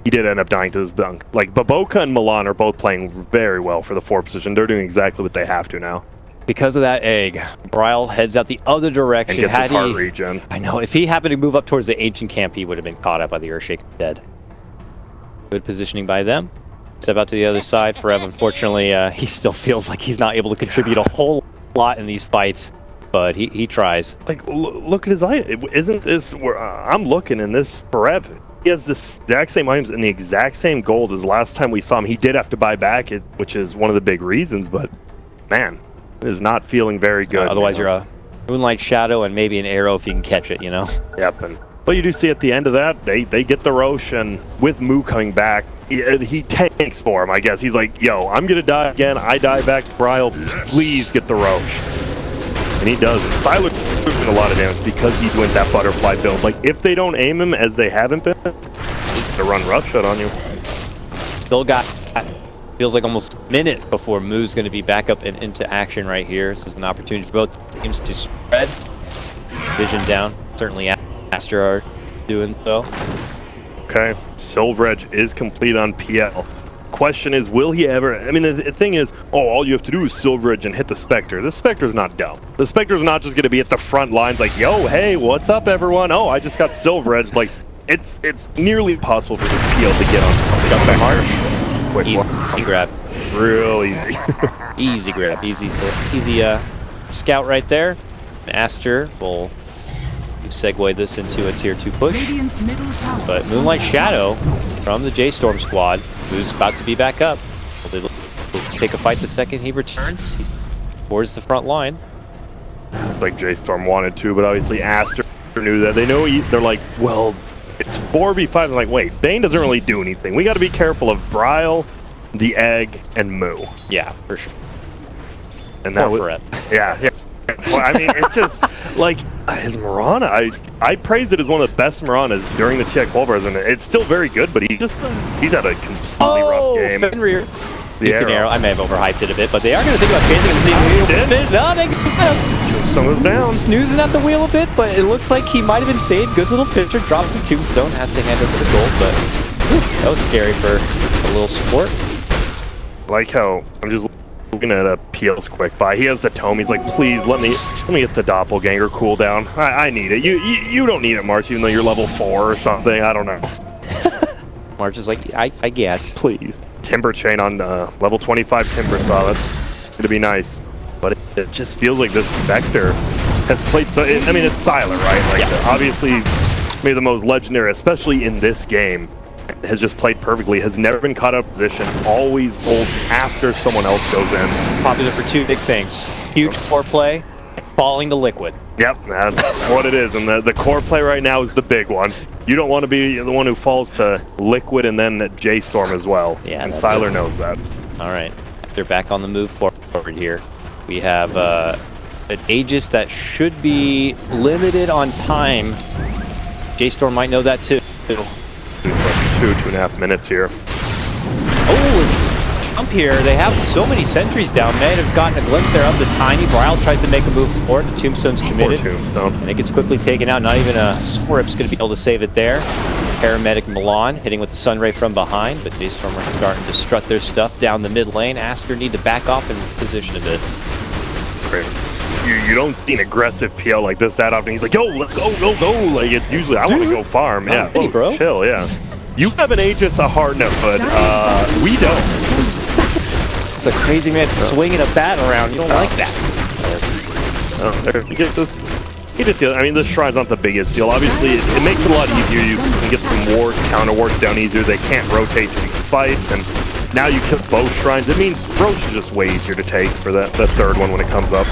He did end up dying to this dunk. Like, Baboka and Milan are both playing very well for the 4 position. They're doing exactly what they have to now. Because of that egg, Bryle heads out the other direction. And gets his heart regen. I know. If he happened to move up towards the ancient camp, he would have been caught up by the Earthshaker dead. Good positioning by them. Step out to the other side. Forever, unfortunately, he still feels like he's not able to contribute a whole lot in these fights. But he tries. Like, look at his item. Isn't this where I'm looking in this Forever? He has the exact same items and the exact same gold as last time we saw him. He did have to buy back it, which is one of the big reasons, but man, it is not feeling very good. Otherwise, you're a Moonlight Shadow and maybe an arrow if you can catch it, you know? Yep. But you do see at the end of that, they get the Roche, and with Moo coming back, he tanks for him, I guess. He's like, yo, I'm going to die again. I die back to Bryle. Please get the Roche. And he does. And Sylar doing a lot of damage because he's with that butterfly build. Like, if they don't aim him as they haven't been, he's to run roughshot on you. Still got, feels like almost a minute before Moo's going to be back up and into action right here. This is an opportunity for both teams to spread. Vision down. Certainly Aster are doing so. Okay. Silver Edge is complete on PL. Question is, will he ever... I mean, the thing is, all you have to do is Silver Edge and hit the Spectre. The Spectre's not dumb. The Spectre's not just going to be at the front lines like, yo, hey, what's up, everyone? Oh, I just got Silver Edge. Like, it's nearly impossible for this PL to get on. Jump back harsh. Quick easy grab. Real easy. Easy grab. Easy scout right there. Aster will segue this into a tier 2 push. But Moonlight Shadow from the J.Storm squad, who's about to be back up. Will they look He'll take a fight the second he returns. He's towards the front line. Like J.Storm wanted to, but obviously Aster knew that. They know they're like, well, it's 4v5. They're like, wait, Bane doesn't really do anything. We got to be careful of Bryle, the Egg, and Moo. Yeah, for sure. And that was, yeah. Well, I mean, it's just like his Mirana. I praised it as one of the best Miranas during the TI qualifiers, and it's still very good. But he's had a completely rough game. Fenrir. The It's an arrow. I may have overhyped it a bit, but they are going to think about chasing and see if did. Tombstone was down. Snoozing at the wheel a bit, but it looks like he might have been saved. Good little pitcher. Drops the Tombstone. Has to hand over the gold, but whew, that was scary for a little support. Like how I'm just looking at a PL's quick buy. He has the tome. He's like, please let me get the doppelganger cooldown. I need it. You don't need it, March, even though you're level 4 or something. I don't know. March is like, I guess. Please. Timber chain on level 25 Timber Saw. That's gonna be nice. But it just feels like this Spectre has played so. I mean, it's Sylar, right? Like, obviously, maybe the most legendary, especially in this game. Has just played perfectly, has never been caught out of position, always holds after someone else goes in. Popular for 2 big things. Huge core play, falling to liquid. Yep, that's what it is, and the core play right now is the big one. You don't want to be the one who falls to liquid and then J.Storm as well, and Sylar knows that. All right, they're back on the move forward here. We have an Aegis that should be limited on time. J.Storm might know that too. 2.5 minutes here. Oh, jump here. They have so many sentries down. May have gotten a glimpse there of the tiny. Bryle tries to make a move forward. The Tombstone's committed. Poor Tombstone. And it gets quickly taken out. Not even a Swarip's going to be able to save it there. Paramedic Milan hitting with the Sunray from behind, but J.Storm are starting to strut their stuff down the mid lane. Aster need to back off and position a bit. Great. You don't see an aggressive PL like this that often. He's like, yo, let's go. Like, it's usually, I want to go farm. Yeah, hey, bro. Chill, yeah. You have an Aegis, a hard note, but we don't. It's a crazy man swinging a bat around. You don't like that. You get this. I mean, this Shrine's not the biggest deal. Obviously, it makes it a lot easier. You can get some wards, counter wards down easier. They can't rotate to these fights, and now you kill both Shrines. It means Roach is just way easier to take for the third one when it comes up.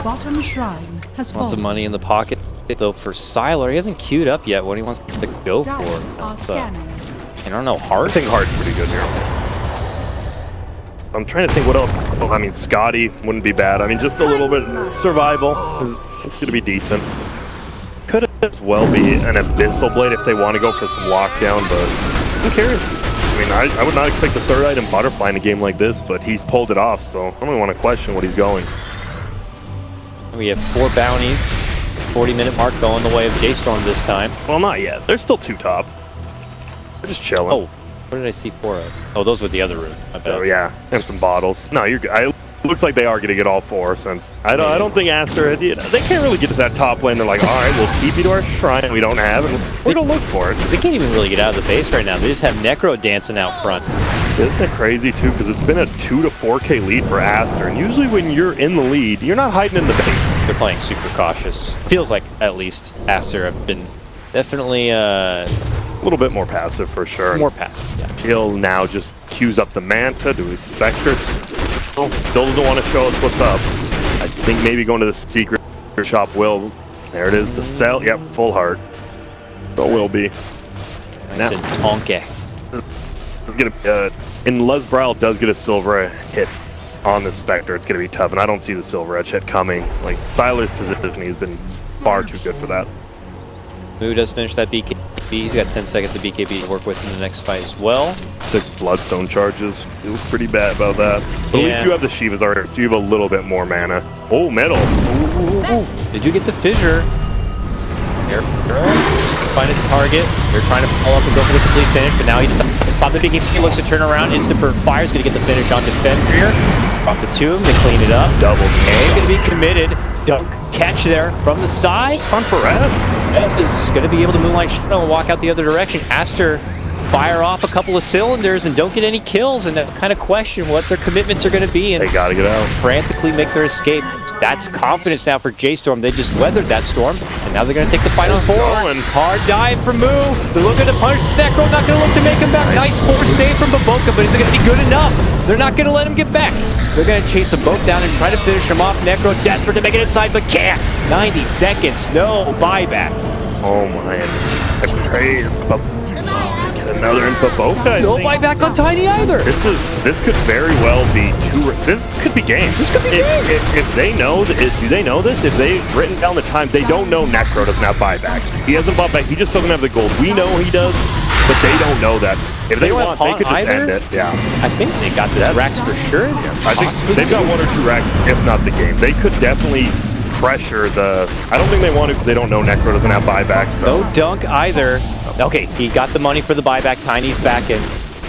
Bottom shrine has Lots of money in the pocket. Though for Sylar, he hasn't queued up yet what he wants to go for. I don't know, Hard? I think Hard's pretty good here. I'm trying to think what else. Well, I mean, Scotty wouldn't be bad. I mean, just a little bit survival is going to be decent. Could as well be an Abyssal Blade if they want to go for some lockdown, but who cares? I mean, I would not expect the third item Butterfly in a game like this, but he's pulled it off, so I don't really want to question what he's going. We have 4 bounties. 40-minute mark going the way of J.Storm this time. Well, not yet. They're still 2 top. They're just chilling. Oh, what did I see 4 of? Oh, those were the other room. I bet. Oh, yeah. And some bottles. No, you're good. Looks like they are going to get all 4 since I don't think Aster, they can't really get to that top lane. They're like, all right, we'll keep you to our shrine we don't have, and we're going to look for it. They can't even really get out of the base right now. They just have Necro dancing out front. Isn't it crazy, too? Because it's been a 2 to 4K lead for Aster, and usually when you're in the lead, you're not hiding in the base. They're playing super cautious. Feels like, at least, Aster have been definitely a little bit more passive for sure. More passive, yeah. He'll now just queues up the Manta to his Spectres. Still doesn't want to show us what's up. I think maybe going to the secret shop will. There it is, the sell. Yep, full heart. So will be. Nice and Tonke. Unless Bryle does get a silver hit on the Spectre, it's going to be tough, and I don't see the silver edge hit coming. Like, Sylar's position, he's been far too good for that. Moo does finish that BKB. He's got 10 seconds of BKB to work with in the next fight as well. 6 Bloodstone charges. Feels pretty bad about that. But at least you have the Shiva's already, so you have a little bit more mana. Oh, metal. Ooh. Did you get the fissure? Here, find its target. They're trying to follow up and go for the complete finish, but now he decides to spot the BKB. He looks to turn around. Instant for Fire's going to get the finish on Fenrir. Drop the tomb, they clean it up. Double. And going to be committed. Dunk catch there from the side. Fun for Rev. Rev is going to be able to Moonlight Shadow and walk out the other direction. Aster fire off a couple of cylinders and don't get any kills and kind of question what their commitments are going to be and they gotta get out. Frantically make their escape. That's confidence now for J.Storm. They just weathered that storm, and now they're going to take the fight on forward. Hard dive from Moo. They're looking to punish Necro, not going to look to make him back. Nice force save from BO1, but is it going to be good enough? They're not going to let him get back. They're going to chase them both down and try to finish him off. Necro desperate to make it inside, but can't. 90 seconds, no buyback. Oh my, I prayed about get another in BO1. No buyback on Tiny either. This could very well be this could be game. This could be game. If they know, do they know this? If they've written down the time, they don't know Necro doesn't have buyback. He hasn't bought back. He just doesn't have the gold. We know he does, but they don't know that. If they want, they could just end it. Yeah. I think they got this racks for sure. Yeah. I think they've got 1 or 2 racks, if not the game. They could definitely pressure the... I don't think they want to because they don't know Necro doesn't have buyback. So. No dunk either. Okay, he got the money for the buyback. Tiny's back in.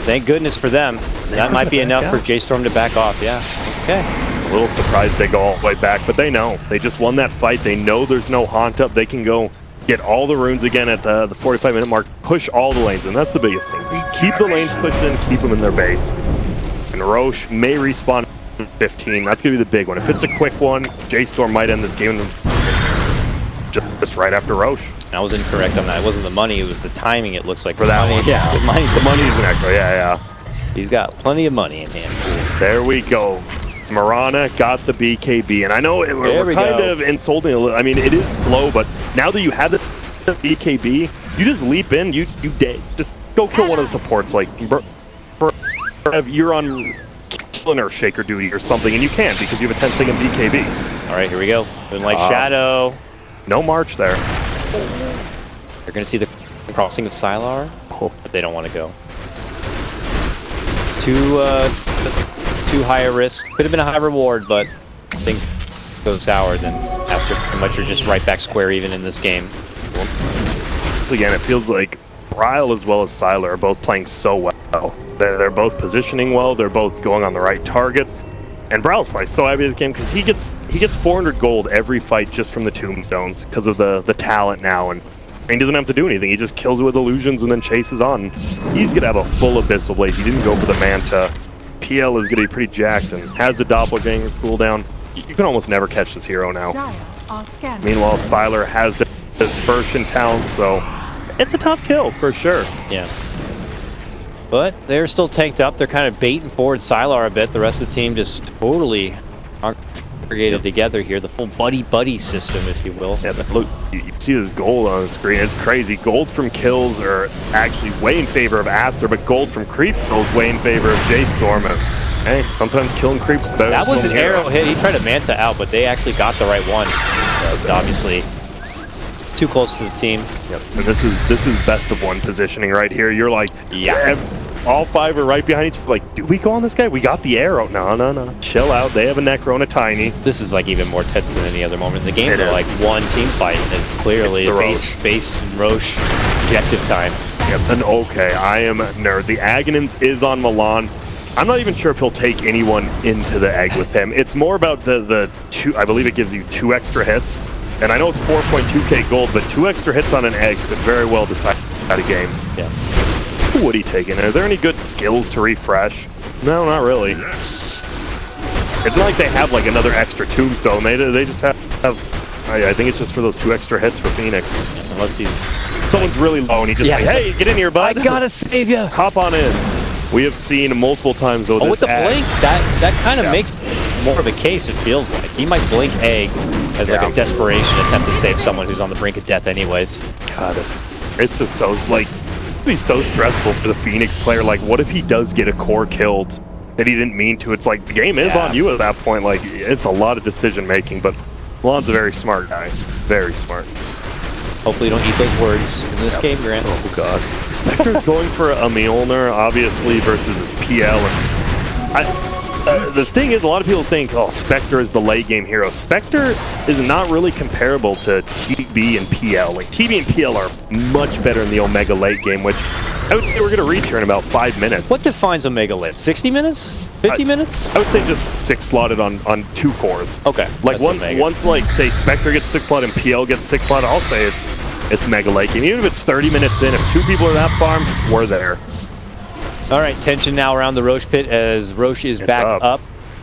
Thank goodness for them. That might be enough for J.Storm to back off. Yeah. Okay. A little surprised they go all the way back, but they know. They just won that fight. They know there's no haunt up. They can go get all the runes again at the 45-minute mark, push all the lanes, and that's the biggest thing. Keep the lanes pushed in, keep them in their base. And Roche may respawn 15. That's going to be the big one. If it's a quick one, J.Storm might end this game just right after Roche. I was incorrect on that. It wasn't the money, it was the timing, it looks like. For that one. Yeah, the money is an echo. Yeah. He's got plenty of money in hand. There we go. Marana got the BKB, and I know we're kind of insulting a little. I mean, it is slow, but now that you have the BKB, you just leap in, you just go kill one of the supports. Like, you're on killing Shaker duty or something, and you can because you have a 10-second BKB. All right, here we go. Moonlight Shadow. No March there. They're going to see the crossing of Sylar, but they don't want to go. Too high a risk. Could have been a high reward, but I think goes sour, then Aster pretty much are just right back square even in this game. Once again, it feels like Bryle as well as Sylar are both playing so well. They're both positioning well. They're both going on the right targets. And Bryle's probably so happy this game because he gets 400 gold every fight just from the tombstones because of the talent now, and he doesn't have to do anything. He just kills it with illusions and then chases on. He's gonna have a full Abyssal Blade. He didn't go for the Manta. PL is gonna be pretty jacked and has the Doppelganger cooldown. You can almost never catch this hero now. Meanwhile, Sylar has the dispersion talent, so it's a tough kill for sure. Yeah. But they're still tanked up. They're kind of baiting forward Sylar a bit. The rest of the team just totally congregated together here. The full buddy system, if you will. Yeah, but look, you see this gold on the screen. It's crazy. Gold from kills are actually way in favor of Aster, but gold from creep kills way in favor of J.Storm. Hey, sometimes killing creep is better. That was an arrow hit. He tried to Manta out, but they actually got the right one. Obviously, too close to the team. Yep. And this is best of one positioning right here. You're like, yeah, all 5 are right behind each other. Like, do we go on this guy? We got the arrow. No. Chill out. They have a Necro and a Tiny. This is like even more tense than any other moment in the game. They're like one team fight. It's clearly base and Roche objective time. Yep. And okay, I am nerd. The Aghanim's is on Milan. I'm not even sure if he'll take anyone into the egg with him. It's more about the 2, I believe it gives you 2 extra hits. And I know it's 4.2k gold, but 2 extra hits on an egg could very well decide a game. Yeah. Who would he take in? Are there any good skills to refresh? No, not really. It's not like they have like another extra tombstone. They just have I think it's just for those 2 extra hits for Phoenix. Yeah, unless someone's really low and he just like, hey, get in here, bud. I gotta save you. Hop on in. We have seen multiple times though. With the blink, that kind of makes more of a case. It feels like he might blink egg as like a desperation attempt to save someone who's on the brink of death, anyways. God, it's just so like it'd be so stressful for the Phoenix player. Like, what if he does get a core killed that he didn't mean to? It's like the game is on you at that point. Like, it's a lot of decision making. But Milan's a very smart guy. Very smart. Hopefully you don't eat those words in this game, Grant. Oh, God. Spectre's going for a Mjolnir, obviously, versus his PL. And the thing is, a lot of people think, oh, Spectre is the late game hero. Spectre is not really comparable to TB and PL. Like, TB and PL are much better in the Omega late game, which I would say we're going to reach here in about 5 minutes. What defines Omega late? 60 minutes? 50 minutes? I would say just 6 slotted on 2 cores. Okay. Like once like say Spectre gets 6 slotted and PL gets 6 slotted, I'll say it's it's mega late game. Even if it's 30 minutes in, if 2 people are that farm, we're there. All right, tension now around the Roche pit as Roche is back up.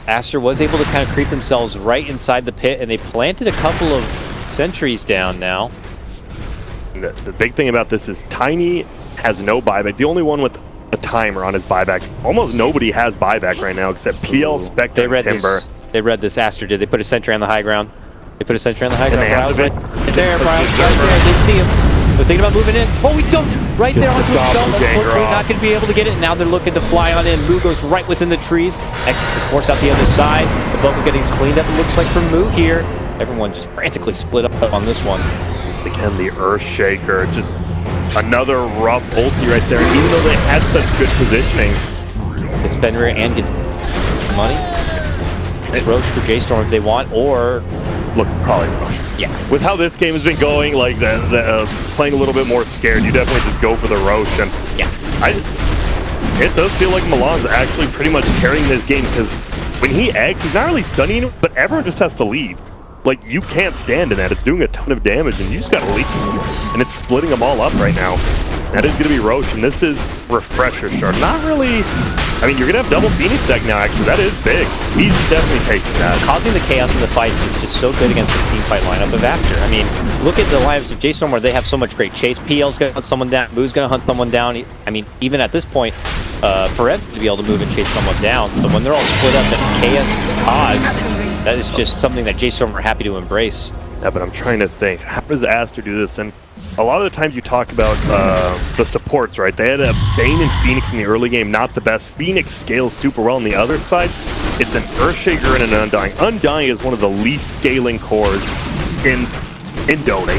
Aster was able to kind of creep themselves right inside the pit, and they planted a couple of sentries down now. The big thing about this is Tiny has no buyback. The only one with a timer on his buyback. Almost nobody has buyback right now except PL, Spectre, and Timber. They read this. Aster did. They put a sentry on the high ground. They put a sentry on the high ground. Browse right there. Browse right there. They see him. They're thinking about moving in. Oh, he dumped right there onto his dump. Unfortunately, not going to be able to get it. Now they're looking to fly on in. Moo goes right within the trees. X is forced out the other side. The Boca getting cleaned up, it looks like, from Moo here. Everyone just frantically split up on this one. It's again the Earthshaker. Just another rough ulti right there. Even though they had such good positioning. Gets Fenrir and gets money. It's Roche for J.Storm if they want, or... Look, probably Roche. Yeah. With how this game has been going, like playing a little bit more scared, you definitely just go for the Roche. And yeah, it does feel like Milan's actually pretty much carrying this game because when he eggs, he's not really stunning anyone, but everyone just has to leave. Like, you can't stand in that. It's doing a ton of damage, and you just gotta leave. And it's splitting them all up right now. That is gonna be Roche, and this is Refresher Shard. Not really... I mean, you're gonna have double Phoenix egg now, actually. That is big. He's definitely taking that. Causing the chaos in the fights is just so good against the team fight lineup of Aster. I mean, look at the lineups of J.Storm where they have so much great chase. PL's gonna hunt someone down, Moo's gonna hunt someone down. I mean, even at this point, for Ed to be able to move and chase someone down. So when they're all split up and chaos is caused, that is just something that J.Storm are happy to embrace. Yeah, but I'm trying to think, how does Aster do this? And a lot of the times you talk about the supports, right? They had a Bane and Phoenix in the early game, not the best. Phoenix scales super well on the other side. It's an Earthshaker and an Undying. Undying is one of the least scaling cores in Dota.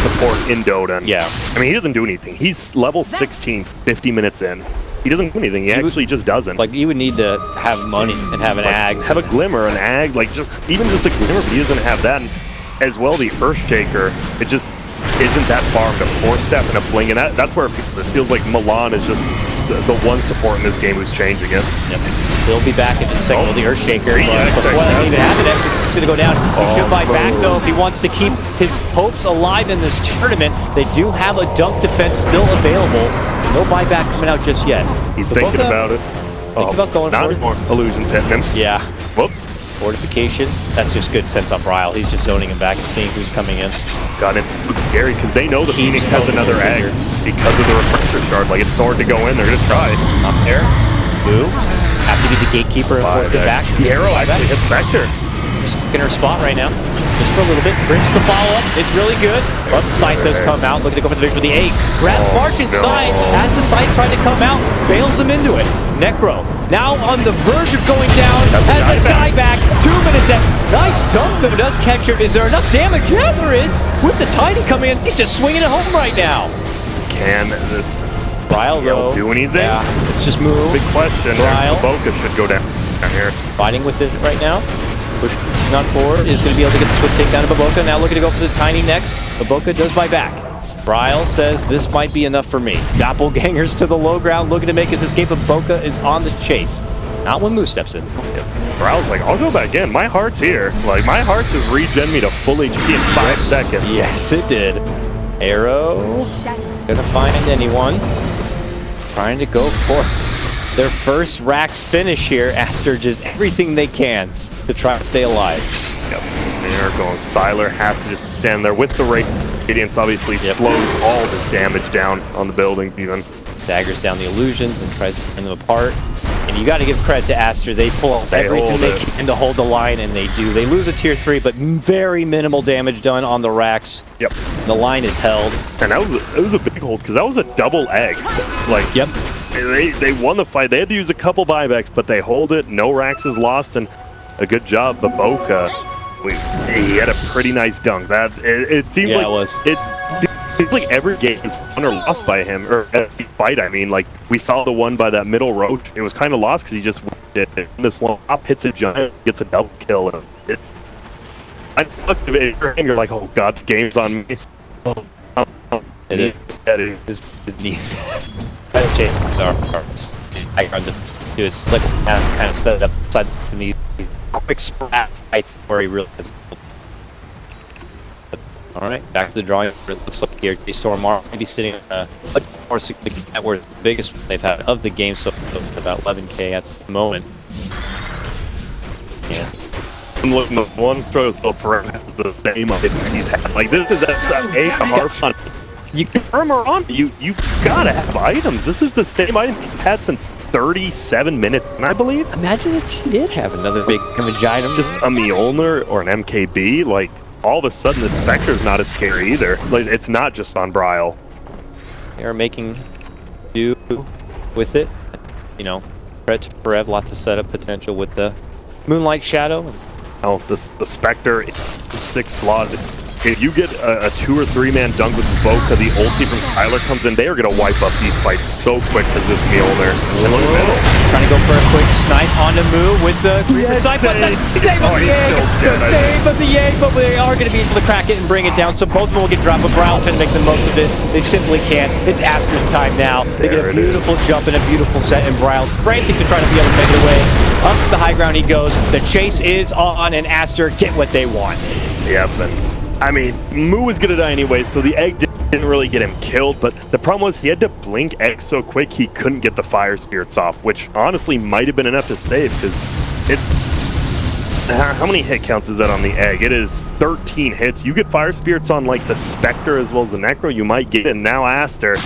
Support in Dota. And, yeah. I mean, he doesn't do anything. He's level 16, 50 minutes in. He doesn't do anything. He actually just doesn't. Like, you would need to have money and have an ag. Have a Glimmer, an ag, like even just a Glimmer, but he doesn't have that. And as well, the Earthshaker, it just isn't that far of a 4-step and a fling. And that's where it feels like Milan is just the one support in this game who's changing it. Yep. He'll be back in a second with the Earthshaker. Before they even have it, Exe's going to go down. He should buy back, though, if he wants to keep his hopes alive in this tournament. They do have a dunk defense still available. No buyback coming out just yet. He's thinking about it. Thinking about going not for it. Anymore. Illusions hitting him. Yeah. Whoops. Fortification. That's just good sense on Ryle. He's just zoning him back and seeing who's coming in. God, it's scary because they know the Phoenix has another egg because of the Refresher Shard. Like, it's hard to go in. They're going to try. Up there. Boo. Have to be the gatekeeper and force it back. The arrow actually hits Vector. Just in her spot right now. Just for a little bit. Brings the follow-up. It's really good. But the Scythe does come out. Looking to go for the victory with the 8. Grab March inside. As the Scythe tried to come out, bails him into it. Necro now on the verge of going down. Has a dieback. 2 minutes in. Nice dunk though. Does catch it. Is there enough damage? Yeah, there is. With the Tiny coming in, he's just swinging it home right now. Can this Ryle though do anything? Yeah, let's just move. Big question. Ryle. Boca should go down here. Fighting with it right now. Pushing on forward, is going to be able to get the swift takedown of Baboka. Now looking to go for the Tiny next. Baboka does buy back. Ryle says this might be enough for me. Doppelgangers to the low ground, looking to make his escape. Baboka is on the chase. Not when Moose steps in. Ryle's like, I'll go back in. My heart's here. Like, my heart just regen me to full HP in 5 seconds. Yes, it did. Arrow. Gonna find anyone. Trying to go for their first Rax finish here. Aster just everything they can to try to stay alive. Yep. They're going. Siler has to just stand there with the Radiance. Obviously slows all this damage down on the buildings even. Daggers down the illusions and tries to turn them apart. And you got to give credit to Aster. They pull out everything they can to hold the line, and they do. They lose a tier 3, but very minimal damage done on the Rax. Yep. The line is held. And it was a big hold because that was a double egg. Like, yep. They won the fight. They had to use a couple buybacks, but they hold it. No Rax is lost, and a good job, Baboka. He had a pretty nice dunk. It seems like it was. It seems like every game is won or lost by him, or every fight. I mean, like we saw the one by that middle Roach. It was kind of lost because he just did it. This long up hits a giant, gets a double kill. And I'm stuck to it. You're like, oh god, the game's on me. It is neat. Better chases are hard to do. It's like kind of set up inside these quick sprat fights where he really has All right, back to the drawing board. It looks like here J.Storm are maybe sitting on a more significant net worth, the biggest they've had of the game, so about 11K at the moment. Yeah. Look, the one struggle for him is the same of it he's had. Like, this is a hard one. You can turn on. You gotta have items. This is the same item he's had since 37 minutes, I believe. Imagine if he did have another big image item. Just a Mjolnir or an MKB, like, all of a sudden the Spectre's not as scary either. Like, it's not just on Bryle. They are making do with it. You know, Red to Rev, lots of setup potential with the Moonlight Shadow. Oh, the Spectre is 6 slot. If you get a 2 or 3 man dunk with Boca, the ulti from Tyler comes in, they are going to wipe up these fights so quick because this Mjolnir. And look at middle. Trying to go for a quick snipe on the move with the Creeper side, but the save of the egg! The save of the egg, but they are going to be able to crack it and bring it down, so both of them will get dropped, but Bryle can make the most of it. They simply can't. It's Aster's time now. They get a beautiful jump and a beautiful set, and Bryle's frantic to try to be able to make it away. Up to the high ground he goes. The chase is on, and Aster get what they want. Yep, and I mean, Moo was gonna die anyway, so the egg didn't really get him killed, but the problem was he had to blink egg so quick he couldn't get the fire spirits off, which honestly might have been enough to save, because it's... How many hit counts is that on the egg? It is 13 hits. You get fire spirits on like the Spectre as well as the Necro, you might get it. And now Aster,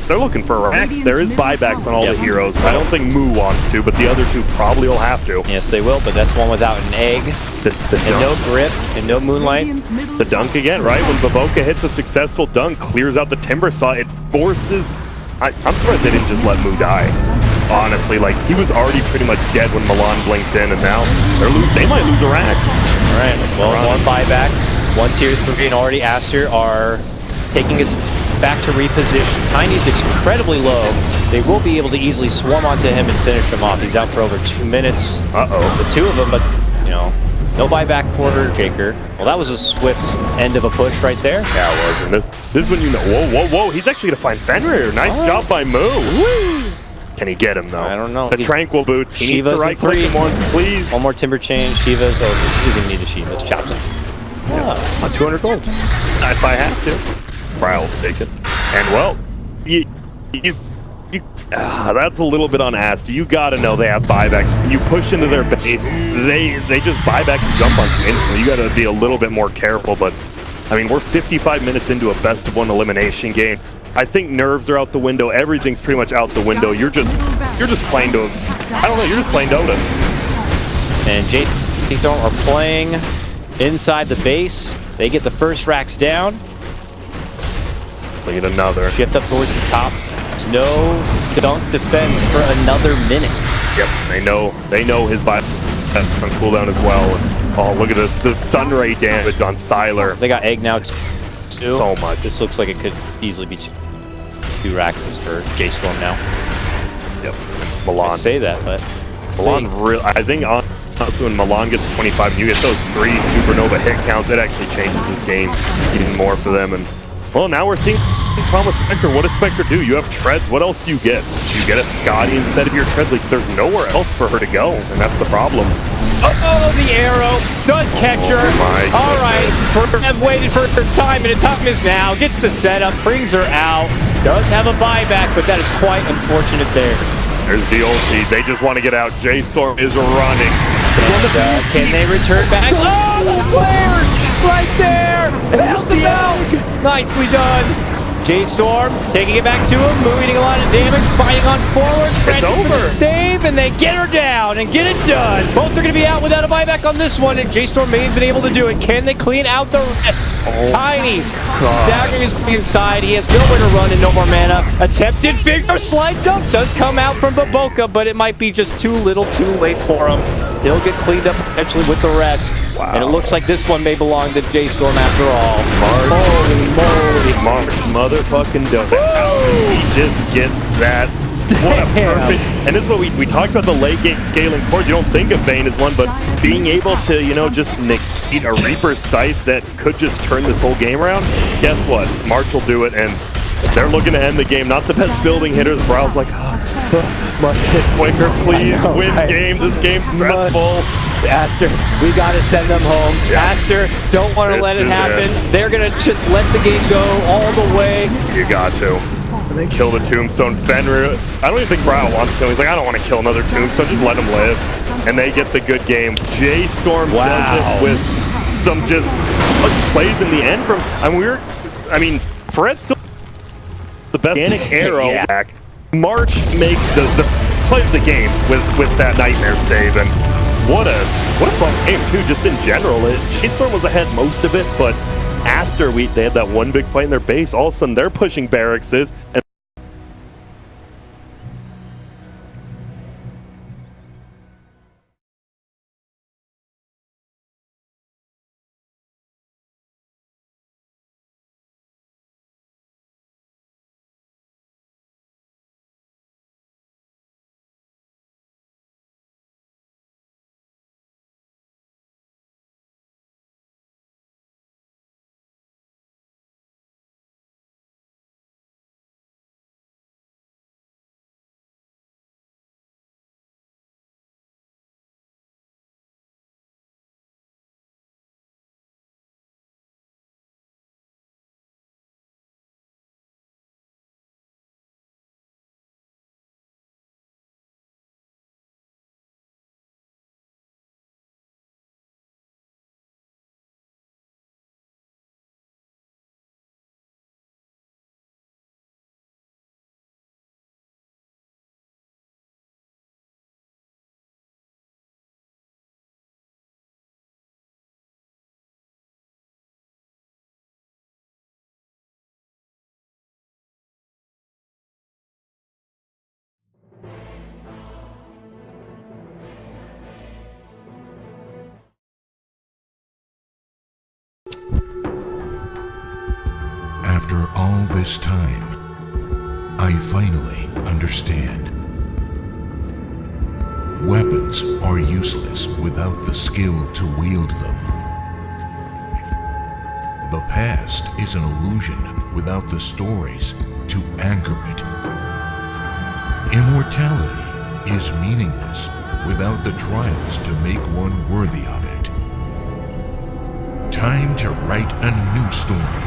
they're looking for a Rex. There is buybacks on all the heroes. I don't think Moo wants to, but the other two probably will have to. Yes, they will, but that's one without an egg. And no grip, and no Moonlight. The dunk again, right? When Baboka hits a successful dunk, clears out the Timber Saw, it forces... I'm surprised they didn't just let Moo die. Honestly, like, he was already pretty much dead when Milan blinked in, and now they might lose a rack. All right, well, one buyback, 1 tier 3, and already Aster are taking us back to reposition. Tiny's incredibly low. They will be able to easily swarm onto him and finish him off. He's out for over 2 minutes. The 2 of them, but, you know, no buyback for Jaker. Well, that was a swift end of a push right there. Yeah, it was. And this is when you know, whoa. He's actually going to find Fenrir. Nice job by Moo. Woo! Can he get him, though? I don't know. The Tranquil Boots. He Shiva's needs to right-click him once, please. One more Timber Chain. Shiva's. Oh, he doesn't need the Shiva's. Chops him. Yeah. On 200 gold. If I have to. Bryle will take it. And, well, that's a little bit on Aster. You got to know they have buybacks. You push into their base, they just buyback and jump on you instantly. You got to be a little bit more careful, but, I mean, we're 55 minutes into a best-of-1 elimination game. I think nerves are out the window. Everything's pretty much out the window. You're just playing to, I don't know, you're just playing Dota. And J.Storm are playing inside the base. They get the first racks down. Look at another. Shift up towards the top. There's no dunk defense for another minute. Yep, they know his buybacks on cooldown as well. And, oh, look at this. The Sunray damage on Sylar. They got egg now too. So much. This looks like it could easily be 2 racks for J.Storm now. Yep. Milan. I say that, but Milan I think honestly when Milan gets 25 and you get those 3 supernova hit counts, it actually changes this game even more for them. And well, now we're seeing Promise Spectre. What does Spectre do? You have treads. What else do you get? You get a Scotty instead of your treads. Like, there's nowhere else for her to go, and that's the problem. Uh-oh, the arrow does catch her. All right, I've waited for her time, and the time is now. Gets the setup, brings her out. Does have a buyback, but that is quite unfortunate there. There's the ulti. They just want to get out. J.Storm is running. And, can they return back? Oh, the flare! Right there! Help them out! Nicely done. J.Storm taking it back to him, moving a lot of damage, fighting on forward, it's over. Save, and they get her down and get it done. Both are going to be out without a buyback on this one, and J.Storm may have been able to do it. Can they clean out the rest? Tiny staggering his way inside. He has nowhere to run and no more mana. Attempted figure slide dunk does come out from Baboka, but it might be just too little, too late for him. He'll get cleaned up eventually with the rest. Wow. And it looks like this one may belong to J.Storm after all. Holy moly. Motherfucking Dota. How did he just get that? What a perfect. And this is what we talked about, the late game scaling chords. You don't think of Vayne as one, but being able to, you know, just negate a Reaper's Scythe that could just turn this whole game around. Guess what? March will do it, and They're looking to end the game. Not the best building hitters. Brow's like, must hit quicker, please. Win game. This game's stressful. Aster, we got to send them home. Aster, don't want to let it happen. They're going to just let the game go all the way. You got to. And they kill the Tombstone. Fenrir, I don't even think Brow wants to kill him. He's like, I don't want to kill another Tombstone. Just let him live. And they get the good game. J.Storm does it with some just plays in the end from. I mean, Fred's still the best arrow back. March makes the play of the game with that nightmare save, and what a fun game too. Just in general, J.Storm was ahead most of it, but Aster, they had that one big fight in their base. All of a sudden, they're pushing barracks. And After all this time, I finally understand. Weapons are useless without the skill to wield them. The past is an illusion without the stories to anchor it. Immortality is meaningless without the trials to make one worthy of it. Time to write a new story.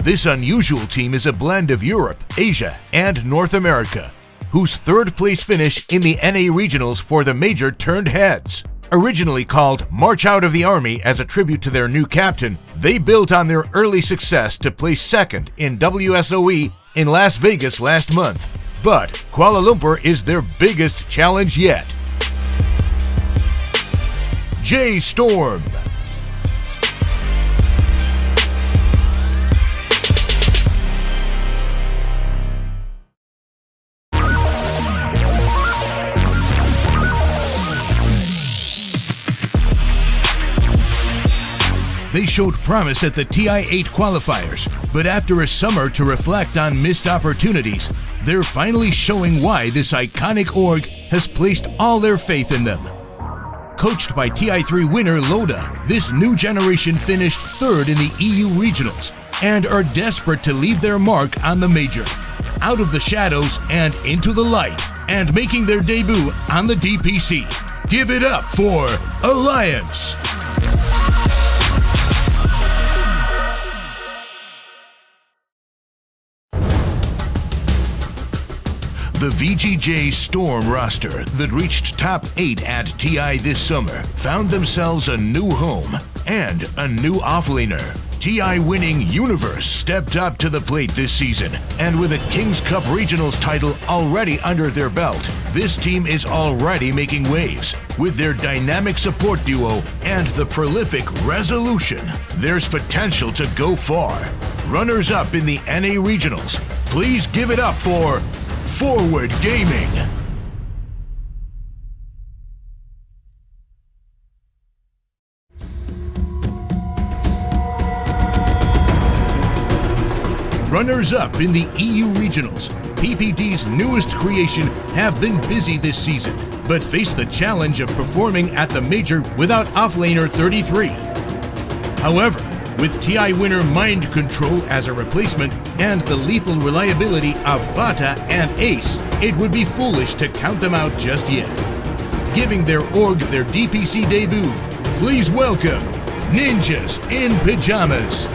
This unusual team is a blend of Europe, Asia, and North America, whose third-place finish in the NA Regionals for the Major turned heads. Originally called March Out of the Army as a tribute to their new captain, they built on their early success to place second in WSOE in Las Vegas last month. But Kuala Lumpur is their biggest challenge yet. J.Storm. They showed promise at the TI-8 qualifiers, but after a summer to reflect on missed opportunities, they're finally showing why this iconic org has placed all their faith in them. Coached by TI-3 winner Loda, this new generation finished third in the EU Regionals and are desperate to leave their mark on the Major. Out of the shadows and into the light, and making their debut on the DPC. Give it up for Alliance! The J.Storm roster that reached top 8 at TI this summer found themselves a new home and a new offlaner. TI winning Universe stepped up to the plate this season, and with a Kings Cup Regionals title already under their belt, this team is already making waves. With their dynamic support duo and the prolific Resolution, there's potential to go far. Runners-up in the NA Regionals, please give it up for Forward Gaming. Runners-up in the EU Regionals, PPD's newest creation have been busy this season, but face the challenge of performing at the Major without offlaner 33. However, with TI winner Mind Control as a replacement and the lethal reliability of Vata and Ace, it would be foolish to count them out just yet. Giving their org their DPC debut, please welcome Ninjas in Pajamas.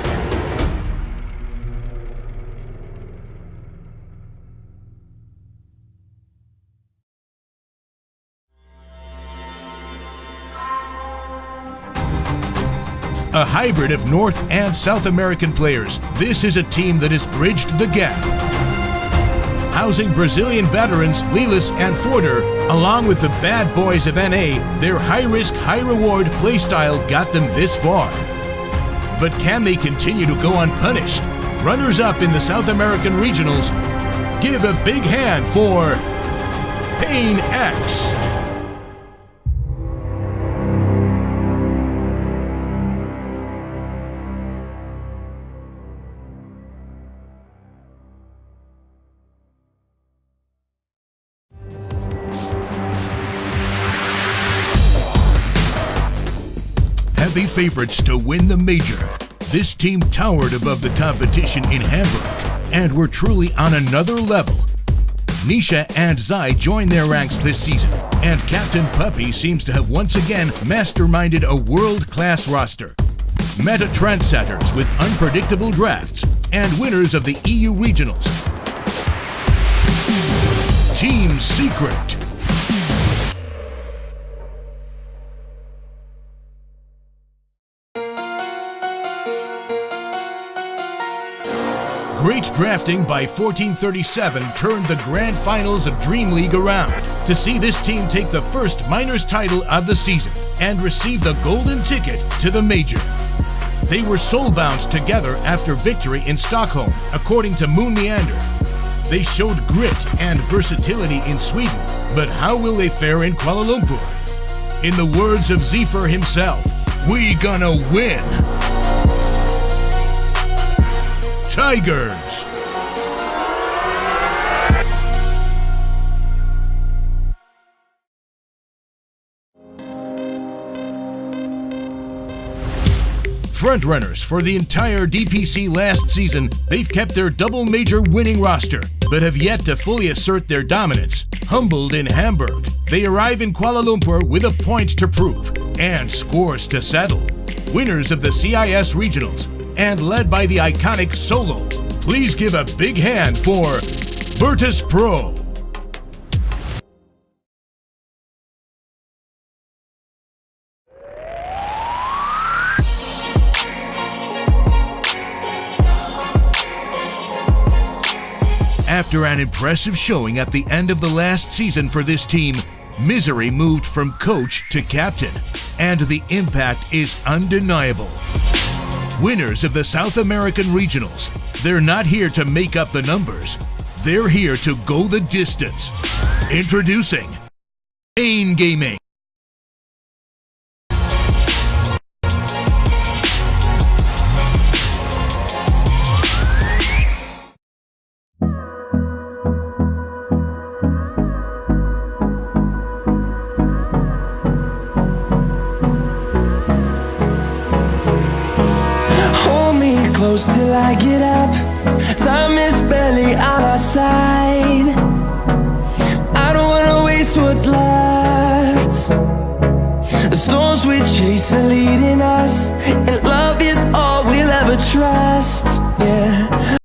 A hybrid of North and South American players, this is a team that has bridged the gap. Housing Brazilian veterans Lilas and Forder, along with the bad boys of NA, their high-risk, high-reward playstyle got them this far. But can they continue to go unpunished? Runners-up in the South American Regionals, give a big hand for Pain X. Heavy favorites to win the Major, this team towered above the competition in Hamburg and were truly on another level. Nisha and Zai joined their ranks this season, and Captain Puppy seems to have once again masterminded a world-class roster. Meta trendsetters with unpredictable drafts and winners of the EU Regionals. Team Secret. Great drafting by 1437 turned the grand finals of Dream League around to see this team take the first minors title of the season and receive the golden ticket to the Major. They were soul-bound together after victory in Stockholm, according to Moon Meander. They showed grit and versatility in Sweden, but how will they fare in Kuala Lumpur? In the words of Zephyr himself, we gonna win! Tigers. Frontrunners for the entire DPC last season, they've kept their double major winning roster, but have yet to fully assert their dominance. Humbled in Hamburg, they arrive in Kuala Lumpur with a point to prove and scores to settle. Winners of the CIS Regionals, and led by the iconic Solo. Please give a big hand for Virtus Pro. After an impressive showing at the end of the last season for this team, Misery moved from coach to captain, and the impact is undeniable. Winners of the South American Regionals, they're not here to make up the numbers. They're here to go the distance. Introducing Pain Gaming. Close till I get up. Time is barely on our side. I don't wanna waste what's left. The storms we chase are leading us, and